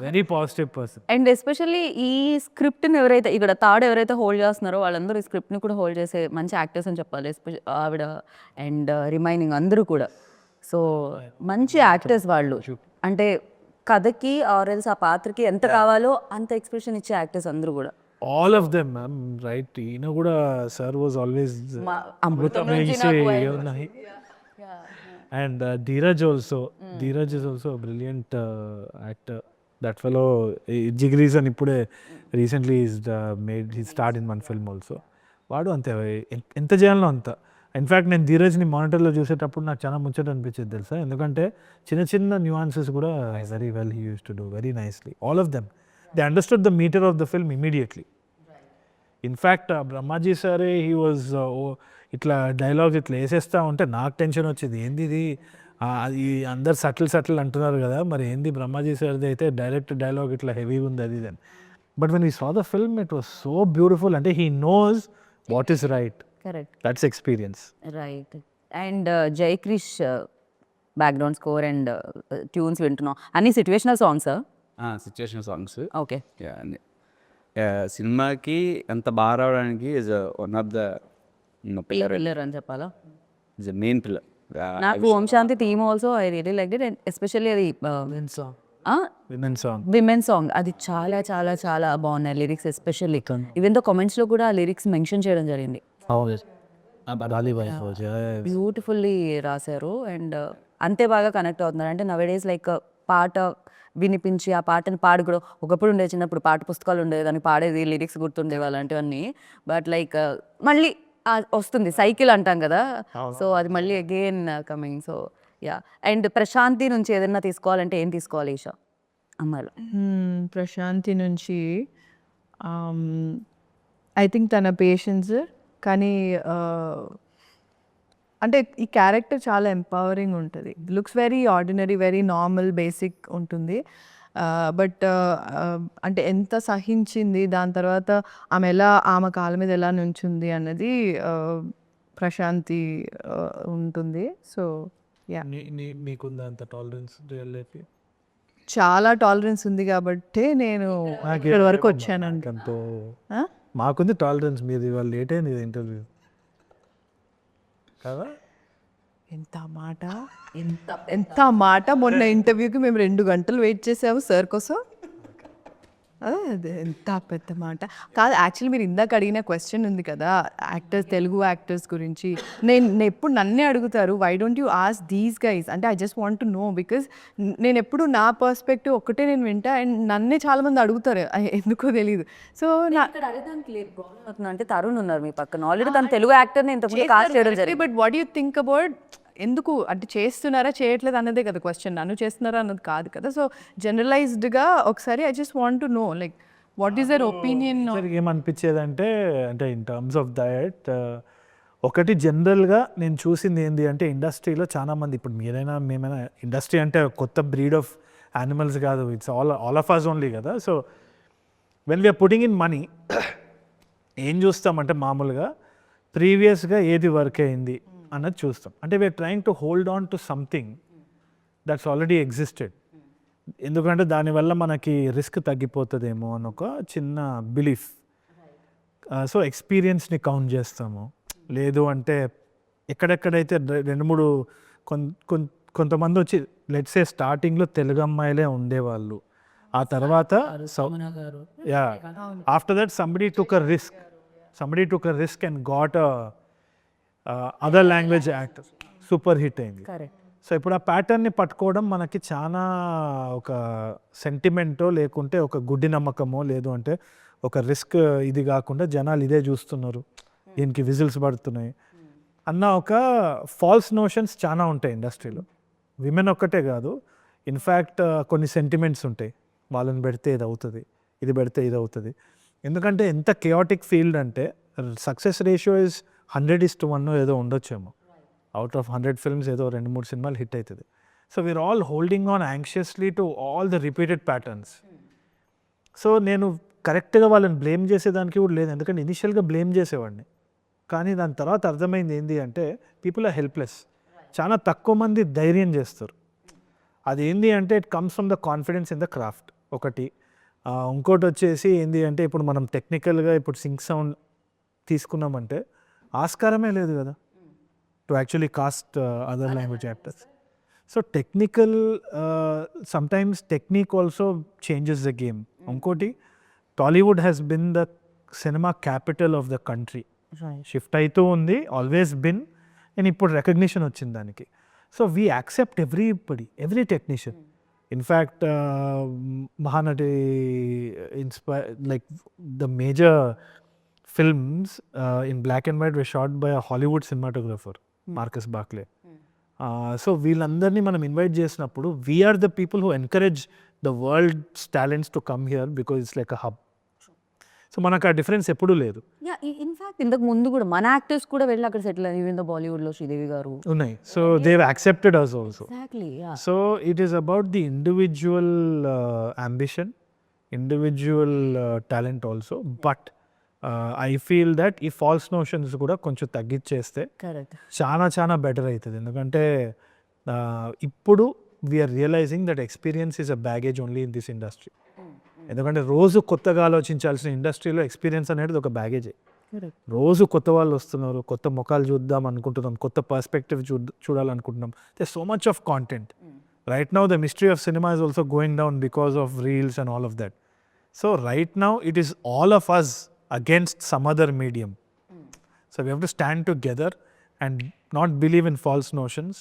Very positive person. And especially ఈ స్క్రిప్ట్ని ఎవరైతే ఇక్కడ థర్డ్ ఎవరైతే హోల్డ్ చేస్తున్నారో వాళ్ళందరూ ఈ స్క్రిప్ట్ని కూడా హోల్డ్ చేసే మంచి యాక్టర్స్ అని చెప్పాలి. ఆవిడ అండ్ రిమైనింగ్ అందరూ కూడా. సో మంచి యాక్టర్స్ వాళ్ళు. అంటే కథకి ఆర్ఎల్స్ ఆ పాత్రకి ఎంత కావాలో అంత ఎక్స్ప్రెషన్ ఇచ్చే యాక్టర్స్ అందరూ కూడా. All of them ma'am, right. ఈయన కూడా సార్ వాజ్ ఆల్వేస్ అమృతం నుంచి నాకు ఉన్నాయి. And Dheeraj also. Dheeraj is also a brilliant actor. That fellow, Jigris and ipude recently is made his start in one film also. వాడు అంతే ఎంత చేయాలో అంత. ఇన్ఫ్యాక్ట్ నేను ధీరజ్ని మానిటర్లో చూసేటప్పుడు నాకు చాలా ముచ్చట అనిపించేది తెలుసా. ఎందుకంటే చిన్న చిన్న న్యూఆన్సెస్ కూడా very well he use to do very nicely. All of them they understood the metre of the film immediately. In fact Brahmaji సారే హీ వాజ్ ఇట్లా డైలాగ్స్ ఇట్లా వేసేస్తా ఉంటే నాకు టెన్షన్ వచ్చేది. ఏంది ఇది, అది అందరు సటిల్ అంటున్నారు కదా, మరి ఏంది బ్రహ్మాజీ సార్ది అయితే డైరెక్ట్ డైలాగ్ ఇట్లా హెవీగా ఉంది అది అని. But when we saw the film it was so beautiful. అంటే he knows what is right. Correct, that's experience. Right. And Jayakrish background score and tunes వింటున్నాం. అన్ని situational songs. Situation songs. Okay. సినిమాకి ఎంత బాగా రావడానికి is one of the pillar అని చెప్పాలా. Is main pillar. నాకు Om Shanti theme also I really like it. And especially అది విమెన్ సాంగ్ అది చాలా చాలా చాలా బాగున్నాయి లిరిక్స్. ఎస్పెషల్లీ ఈవెన్ దో కామెంట్స్లో కూడా లిరిక్స్ మెన్షన్ చేయడం జరిగింది. బ్యూటిఫుల్లీ రాశారు. అండ్ అంతే బాగా కనెక్ట్ అవుతున్నారు. అంటే నవేడేస్ లైక్ పాట వినిపించి ఆ పాటని పాడు కూడా ఒకప్పుడు ఉండేది. చిన్నప్పుడు పాట పుస్తకాలు ఉండేది, దానికి పాడేది, లిరిక్స్ గుర్తుండేవి అలాంటివన్నీ. బట్ లైక్ మళ్ళీ వస్తుంది సైకిల్ అంటాం కదా, సో అది మళ్ళీ again coming. So yeah. And Prashanthi నుంచి ఏదైనా తీసుకోవాలంటే ఏం తీసుకోవాలి ఈషా అమ్మాయిలో? ప్రశాంతి నుంచి ఐ థింక్ తన పేషెన్స్. కానీ అంటే ఈ క్యారెక్టర్ చాలా ఎంపవరింగ్ ఉంటుంది. Looks very ordinary, very normal, basic ఉంటుంది. బట్ అంటే ఎంత సహించింది, దాని తర్వాత ఆమె ఎలా ఆమె కాళ్ళ మీద ఎలా నుంచుంది అన్నది ప్రశాంతి ఉంటుంది. సో యా, మీకుందా అంత టాలరెన్స్? చాలా టాలరెన్స్ ఉంది కాబట్టి నేను ఇక్కడ వరకు వచ్చానండి. మాకుంది టాలరెన్స్. మీది ఇవాళ లేట్ అయింది ఇంటర్వ్యూ కదా. ఎంత మాట మొన్న ఇంటర్వ్యూకి మేము 2 గంటలు వెయిట్ చేసాము సార్ కోసం. అదే ఎంత పెద్ద మాట కాదు. యాక్చువల్లీ మీరు ఇందాక అడిగిన క్వశ్చన్ ఉంది కదా యాక్టర్స్, తెలుగు యాక్టర్స్ గురించి. నేను ఎప్పుడు నన్నే అడుగుతారు, why don't you ask these guys అంటే I just want to know. Because నేను ఎప్పుడు నా పర్స్పెక్టివ్ ఒక్కటే నేను వింటా. అండ్ నన్నే చాలా మంది అడుగుతారు, ఎందుకో తెలియదు. సో అంటే తరుణ్ ఉన్నారు మీ పక్కన, ఆల్రెడీ తను తెలుగు యాక్టర్ని ఇంతకుముందు కాస్ట్ చేయడం జరిగింది. But what you think about ఎందుకు అంటే చేస్తున్నారా చేయట్లేదు అన్నదే కదా క్వశ్చన్, నన్ను చేస్తున్నారా అన్నది కాదు కదా. సో జనరలైజ్డ్గా ఒకసారి I just want to know like what is their opinion. ఏమనిపించేదంటే అంటే ఇన్ టర్మ్స్ ఆఫ్ దట్ ఒకటి జనరల్గా నేను చూసింది ఏంటి అంటే ఇండస్ట్రీలో చాలామంది, ఇప్పుడు మీరైనా మేమైనా, ఇండస్ట్రీ అంటే కొత్త బ్రీడ్ ఆఫ్ యానిమల్స్ కాదు, it's all of us only కదా. So when we're putting in money ఏం చూస్తామంటే మామూలుగా ప్రీవియస్గా ఏది వర్క్ అయింది అన్నది చూస్తాం. అంటే we are trying to hold on to something that's already existed. ఎందుకంటే దానివల్ల మనకి రిస్క్ తగ్గిపోతుందేమో అని ఒక చిన్న బిలీఫ్. సో ఎక్స్పీరియన్స్ని కౌంట్ చేస్తాము. లేదు అంటే ఎక్కడెక్కడైతే 2-3 కొంతమంది వచ్చి లెట్సే స్టార్టింగ్లో తెలుగు అమ్మాయిలే ఉండేవాళ్ళు, ఆ తర్వాత yeah after that somebody took a risk and got other language actor, super hit అయింది. కరెక్ట్. సో ఇప్పుడు ఆ ప్యాటర్న్ని పట్టుకోవడం మనకి చాలా ఒక సెంటిమెంటో లేకుంటే ఒక గుడ్డి నమ్మకమో, లేదు అంటే ఒక రిస్క్ ఇది కాకుండా జనాలు ఇదే చూస్తున్నారు, దీనికి విజిల్స్ పడుతున్నాయి అన్న ఒక ఫాల్స్ నోషన్స్ చాలా ఉంటాయి ఇండస్ట్రీలో. విమెన్ ఒక్కటే కాదు, ఇన్ఫ్యాక్ట్ కొన్ని సెంటిమెంట్స్ ఉంటాయి, వాళ్ళని పెడితే ఇది అవుతుంది, ఇది పెడితే ఇది అవుతుంది. ఎందుకంటే ఎంత కెయాటిక్ ఫీల్డ్ అంటే సక్సెస్ రేషియో ఇస్ 100:1 ఏదో ఉండొచ్చేమో. అవుట్ ఆఫ్ 100 ఫిల్మ్స్ ఏదో 2-3 సినిమాలు హిట్ అవుతుంది. So we're all holding on anxiously to all the repeated patterns. So నేను కరెక్ట్గా వాళ్ళని బ్లేమ్ చేసేదానికి కూడా లేదు, ఎందుకంటే ఇనిషియల్గా బ్లేమ్ చేసేవాడిని. కానీ దాని తర్వాత అర్థమైంది ఏంటి అంటే పీపుల్ ఆర్ హెల్ప్లెస్. చాలా తక్కువ మంది ధైర్యం చేస్తారు. అది ఏంటి అంటే it comes from the confidence in the craft ఒకటి. ఇంకోటి వచ్చేసి ఏంటి అంటే ఇప్పుడు మనం టెక్నికల్గా ఇప్పుడు సింక్ సౌండ్ తీసుకున్నామంటే ఆస్కారమే లేదు కదా to actually cast other language actors. So technical sometimes technique also changes the game. ఇంకోటి Tollywood has been the cinema capital of the country. Shift అవుతూ ఉంది, ఆల్వేస్ బిన్, అండ్ ఇప్పుడు రికగ్నిషన్ వచ్చింది దానికి. So we accept every technician. In fact Mahanati like the major films in black and white were shot by a Hollywood cinematographer Marcus Bakley. So వీళ్ళందరినీ మనం invite చేసినప్పుడు we're the people who encourage the world's talents to come here because it's like a hub. So మనకు ఆ difference ఎప్పుడూ లేదు. Yeah, in fact ఇంతకు ముందు కూడా మన యాక్టర్స్ కూడా వెళ్ళి అక్కడ సెటిల్ అయ్యి, ఈవెన్ ద బాలీవుడ్లో శ్రీదేవి గారు ఉన్నాయి. So they have accepted us also. Exactly. So it is about the individual ambition, individual talent also. But I feel that ఈ ఫాల్స్ నోషన్స్ కూడా కొంచెం తగ్గించేస్తే కరెక్ట్. చాలా బెటర్ అవుతుంది. ఎందుకంటే ఇప్పుడు we are realising that experience is a baggage only in this industry. ఎందుకంటే రోజు కొత్తగా ఆలోచించాల్సిన ఇండస్ట్రీలో ఎక్స్పీరియన్స్ అనేది ఒక బ్యాగేజే. రోజు కొత్త వాళ్ళు వస్తున్నారు, కొత్త ముఖాలు చూద్దాం అనుకుంటున్నాం, కొత్త పర్స్పెక్టివ్ చూడాలనుకుంటున్నాం. They so much of content. Right now the mystery of cinema is also going down because of reels and all of that. So right now it is all of us against some other medium. So we have to stand together and not believe in false notions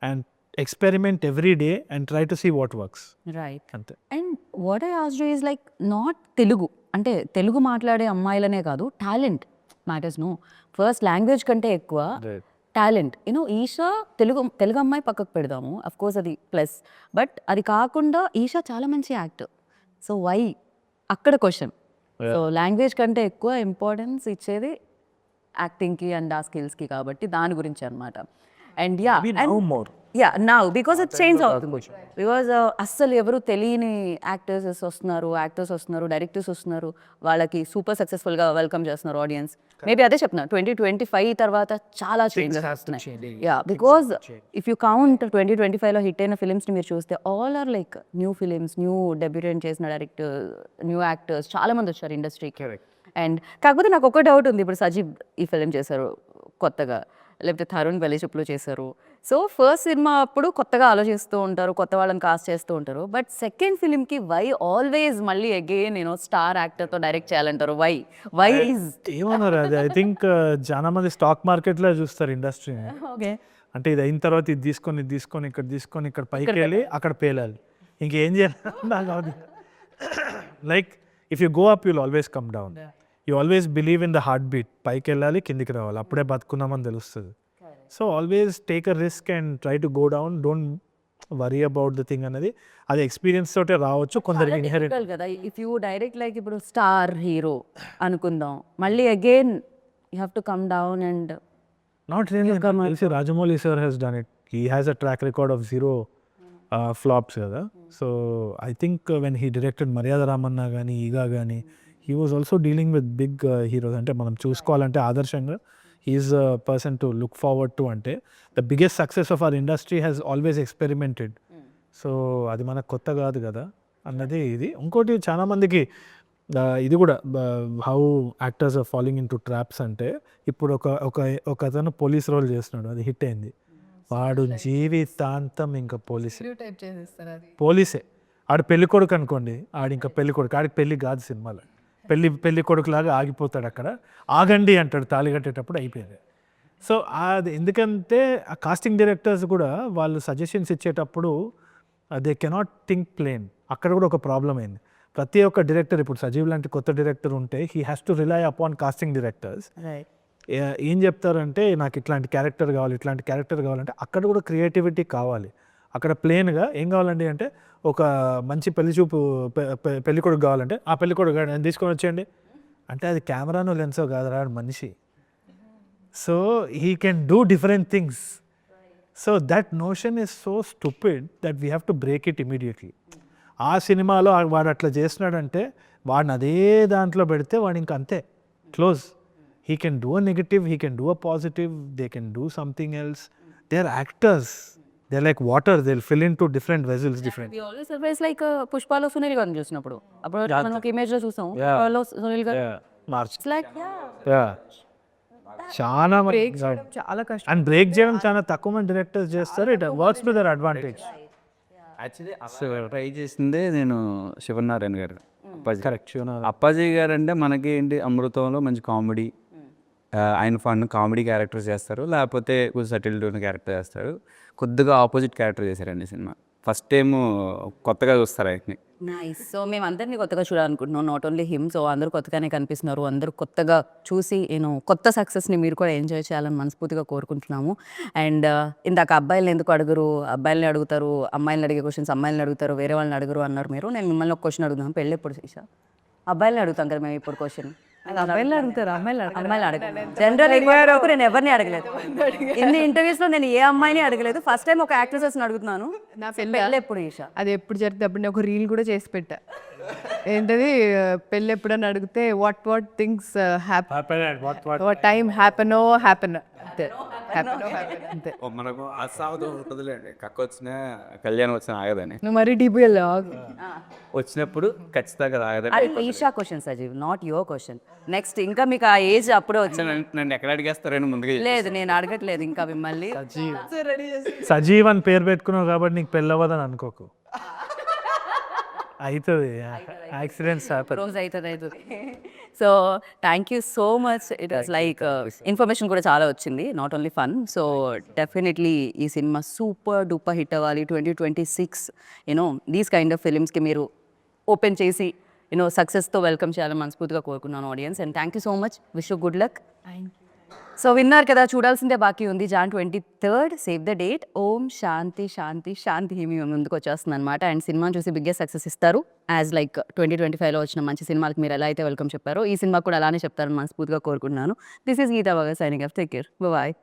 and experiment every day and try to see what works. Right. Ante. And what I asked is like not Telugu అంటే తెలుగు మాట్లాడే అమ్మాయిలనే కాదు, talent matters. No, first language కంటే ఎక్కువ talent. You know Eesha Telugu అమ్మాయి పక్కకు పెడదాము, of course అది ప్లస్. బట్ అది కాకుండా ఈషా చాలా మంచి యాక్టర్. సో వై అక్కడ క్వశ్చన్. సో లాంగ్వేజ్ కంటే ఎక్కువ ఇంపార్టెన్స్ ఇచ్చేది యాక్టింగ్కి అండ్ ఆ స్కిల్స్కి, కాబట్టి దాని గురించి అనమాట. And yeah, now because it change అవుతుంది. బికాజ్ అస్సలు ఎవరు తెలియని యాక్టర్స్ వస్తున్నారు, డైరెక్టర్స్ వస్తున్నారు, వాళ్ళకి సూపర్ సక్సెస్ఫుల్గా వెల్కమ్ చేస్తున్నారు ఆడియన్స్. మేబీ అదే చెప్తున్నా, 2025 తర్వాత చాలా చేంజెస్ వస్తున్నాయి. Yeah, because if you count 2025లో హిట్ అయిన ఫిలిమ్స్ని మీరు చూస్తే all are like new films, new debutant చేసిన డైరెక్టర్, న్యూ యాక్టర్స్ చాలా మంది వచ్చారు ఇండస్ట్రీకి. అండ్ కాకపోతే నాకు ఒక డౌట్ ఉంది, ఇప్పుడు సజీబ్ ఈ ఫిలిం చేశారు కొత్తగా, లేకపోతే తరుణ్ వెలిచూపులు చేశారు. సో ఫస్ట్ సినిమా అప్పుడు కొత్తగా ఆలోచిస్తూ ఉంటారు, కొత్త వాళ్ళని కాస్ట్ చేస్తూ ఉంటారు. బట్ సెకండ్ ఫిలింకి వై ఆల్వేస్ మళ్ళీ అగైన్ స్టార్ యాక్టర్తో డైరెక్ట్ చేయాలంటారు? వై ఈజ్ ఏమన్నారు అది? ఐ థింక్ చాలా మంది స్టాక్ మార్కెట్లో చూస్తారు ఇండస్ట్రీని. ఓకే, అంటే ఇది అయిన తర్వాత ఇది తీసుకొని ఇక్కడ పైకి వెళ్ళి అక్కడ పేలాలి, ఇంకేం చేయాలి నాకు అది. Like if you go up you'll always come down. You always believe in the heart beat. పైకి వెళ్ళాలి, కిందికి రావాలి, అప్పుడే బతుకున్నామని తెలుస్తుంది. So always take a risk and try to go down, don't worry about the thing అనేది. అది experience తోటే రావచ్చు కొందరికి ఇన్హెరెంట్ కదా. ఇఫ్ యూ డైరెక్ట్ లైక్ ఇప్పుడు స్టార్ హీరో అనుకుందాం, మళ్ళీ again you have to come down and not really. తెలిసి Rajamouli sir has done it. He has a track record of 0 flops కదా. So I think when he directed Maryada Ramanna కానీ ఈగా కానీ, he was also dealing with big heroes. అంటే మనం చూసుకోవాలంటే ఆదర్శంగా he is a person to look forward to. అంటే the biggest success of our industry has always experimented so అది మనకు కొత్త కాదు కదా అన్నది ఇది. ఇంకోటి చాలామందికి ఇది కూడా how actors are following in to traps అంటే, ఇప్పుడు ఒక అతను పోలీస్ రోల్ చేస్తున్నాడు, అది హిట్ అయింది, వాడు జీవితాంతం ఇంకా టైప్ చేసేస్తారు అది. పోలీసే. ఆడు పెళ్లి కొడుకు అనుకోండి, ఆడు ఇంకా పెళ్లి కొడుకు, ఆడికి పెళ్లి కాదు సినిమాలో, పెళ్లి కొడుకులాగా ఆగిపోతాడు అక్కడ, ఆగండి అంటాడు తాళి కట్టేటప్పుడు, అయిపోయింది. సో అది ఎందుకంటే ఆ కాస్టింగ్ డైరెక్టర్స్ కూడా వాళ్ళు సజెషన్స్ ఇచ్చేటప్పుడు దే కెనాట్ థింక్ ప్లేన్. అక్కడ కూడా ఒక ప్రాబ్లం అయింది. ప్రతి ఒక్క డైరెక్టర్, ఇప్పుడు సజీవ్ లాంటి కొత్త డైరెక్టర్ ఉంటే he has to rely upon casting directors. ఏం చెప్తారంటే నాకు ఇట్లాంటి క్యారెక్టర్ కావాలి, ఇట్లాంటి క్యారెక్టర్ కావాలంటే అక్కడ కూడా క్రియేటివిటీ కావాలి. అక్కడ ప్లేన్గా ఏం కావాలండి అంటే, ఒక మంచి పెళ్లి కొడుకు కావాలంటే ఆ పెళ్లి కొడుకు తీసుకొని వచ్చేయండి అంటే అది కెమెరానో లెన్సో కాదు, రాడు మనిషి. So he can do different things. So that notion is so stupid that we have to break it immediately. ఆ సినిమాలో వాడు అట్లా చేస్తున్నాడంటే వాడిని అదే దాంట్లో పెడితే వాడు ఇంకా అంతే, close. He can do a negative, he can do a positive, they can do something else. They are actors, they are like water, they will fill in to different vessels different. We always surprise like పుష్పలో సునీల్ గారిని చూసినప్పుడు, అప్పుడు మనం ఒక image లో చూసాం, పుష్పలో సునీల్ గారు it's like చాలా చాలా కష్టం. అండ్ బ్రేక్ చేయడం చాలా తక్కువ మంది డైరెక్టర్స్ చేస్తారు. It works to their advantage. Actually అసలు ట్రై చేసిందే నేను శివనారాయణ గారు, అప్పాజీ. కరెక్ట్. అప్పాజీ గారు అంటే మనకి ఏంటి, అమృతంలో మంచి కామెడీ, ఆయన ఫన్ కామెడీ క్యారెక్టర్స్ చేస్తారు, లేకపోతే కొంచెం సటిల్డ్ ఉన్న క్యారెక్టర్ చేస్తారు. కొద్దిగా ఆపోజిట్ క్యారెక్టర్ చేశారండి సినిమా. ఫస్ట్ టైం కొత్తగా చూస్తారు ఆయన్ని. నైస్. సో మేము అందరినీ కొత్తగా చూడాలనుకుంటున్నాం, నాట్ ఓన్లీ హిమ్. సో అందరూ కొత్తగానే కనిపిస్తున్నారు, అందరూ కొత్తగా చూసి కొత్త సక్సెస్ని మీరు కూడా ఎంజాయ్ చేయాలని మనస్ఫూర్తిగా కోరుకుంటున్నాము. అండ్ ఇందాక అబ్బాయిలను ఎందుకు అడుగురు, అబ్బాయిలని అడుగుతారు, అమ్మాయిలను అడిగే క్వశ్చన్స్ అమ్మాయిలను అడుగుతారు, వేరే వాళ్ళని అడుగురు అన్నారు మీరు. నేను మిమ్మల్ని ఒక క్వశ్చన్ అడుగుతాను, పెళ్ళి ఎప్పుడు చేసా? అబ్బాయిలని అడుగుతాం కదా మేము ఇప్పుడు క్వశ్చన్. అబ్బాయిలు అడుగుతారు, అమ్మాయిలు అడగలేదు. జనరల్ నేను ఎవరిని అడగలేదు, ఇన్ని ఇంటర్వ్యూస్ లో నేను ఏ అమ్మాయిని అడగలేదు. ఫస్ట్ టైం ఒక యాక్ట్రెసెస్ అడుగుతున్నాను, నా పెళ్ళి ఎప్పుడు చేసా? అది ఎప్పుడు జరిగితే అప్పుడు నేను ఒక రీల్ కూడా చేసి పెట్టా. ఏంటది, పెళ్ళి ఎప్పుడని అడిగితే what things what time happen అంతే, అంతే. మనకు అసావతం ఉంటుందిలేండి, కక్క వచ్చిన కళ్యాణం వచ్చిన ఆగదని. నువ్వు మరీ డీపీఎల్ వచ్చినప్పుడు ఖచ్చితంగా ఆగదని. అది Eesha question Sajeev, not your question. Next ఇంకా మీకు ఆ ఏజ్ అప్పుడే వచ్చింది. నన్ను ఎక్కడ అడిగేస్తారని ముందుగా లేదు నేను అడగట్లేదు ఇంకా మిమ్మల్ని. సజీవ్ అని పేరు పెట్టుకున్నావు కాబట్టి నీకు పెళ్ళవదని అనుకోకు, అవుతుంది, యాక్సిడెంట్స్ రోజు అవుతుంది. So thank you so much. It was like information కూడా చాలా వచ్చింది, not only fun. So definitely ఈ సినిమా సూపర్ డూపర్ హిట్ అవ్వాలి. 2026 దీస్ కైండ్ ఆఫ్ ఫిలిమ్స్కి మీరు ఓపెన్ చేసి సక్సెస్తో వెల్కమ్ చేయాలని మనస్ఫూర్తిగా కోరుకున్నాను audience. And thank you so much, wish you good luck. So విన్నారు కదా, చూడాల్సిందే బాకీ ఉంది. Jan 23rd, save the date. Om Shanti Shanti Shanti మీ ముందుకు వచ్చేస్తుంది అనమాట. అండ్ సినిమాని చూసి బిగ్గెస్ట్ సక్సెస్ ఇస్తారు. యాజ్ లైక్ 2025లో వచ్చిన మంచి సినిమాలకు మీరు ఎలా అయితే వెల్కమ్ చెప్పారో, ఈ సినిమా కూడా అలానే చెప్తారని మనస్ఫూర్తిగా కోరుకుంటున్నాను. This is Geetha Vagar signing off. Take care, bye.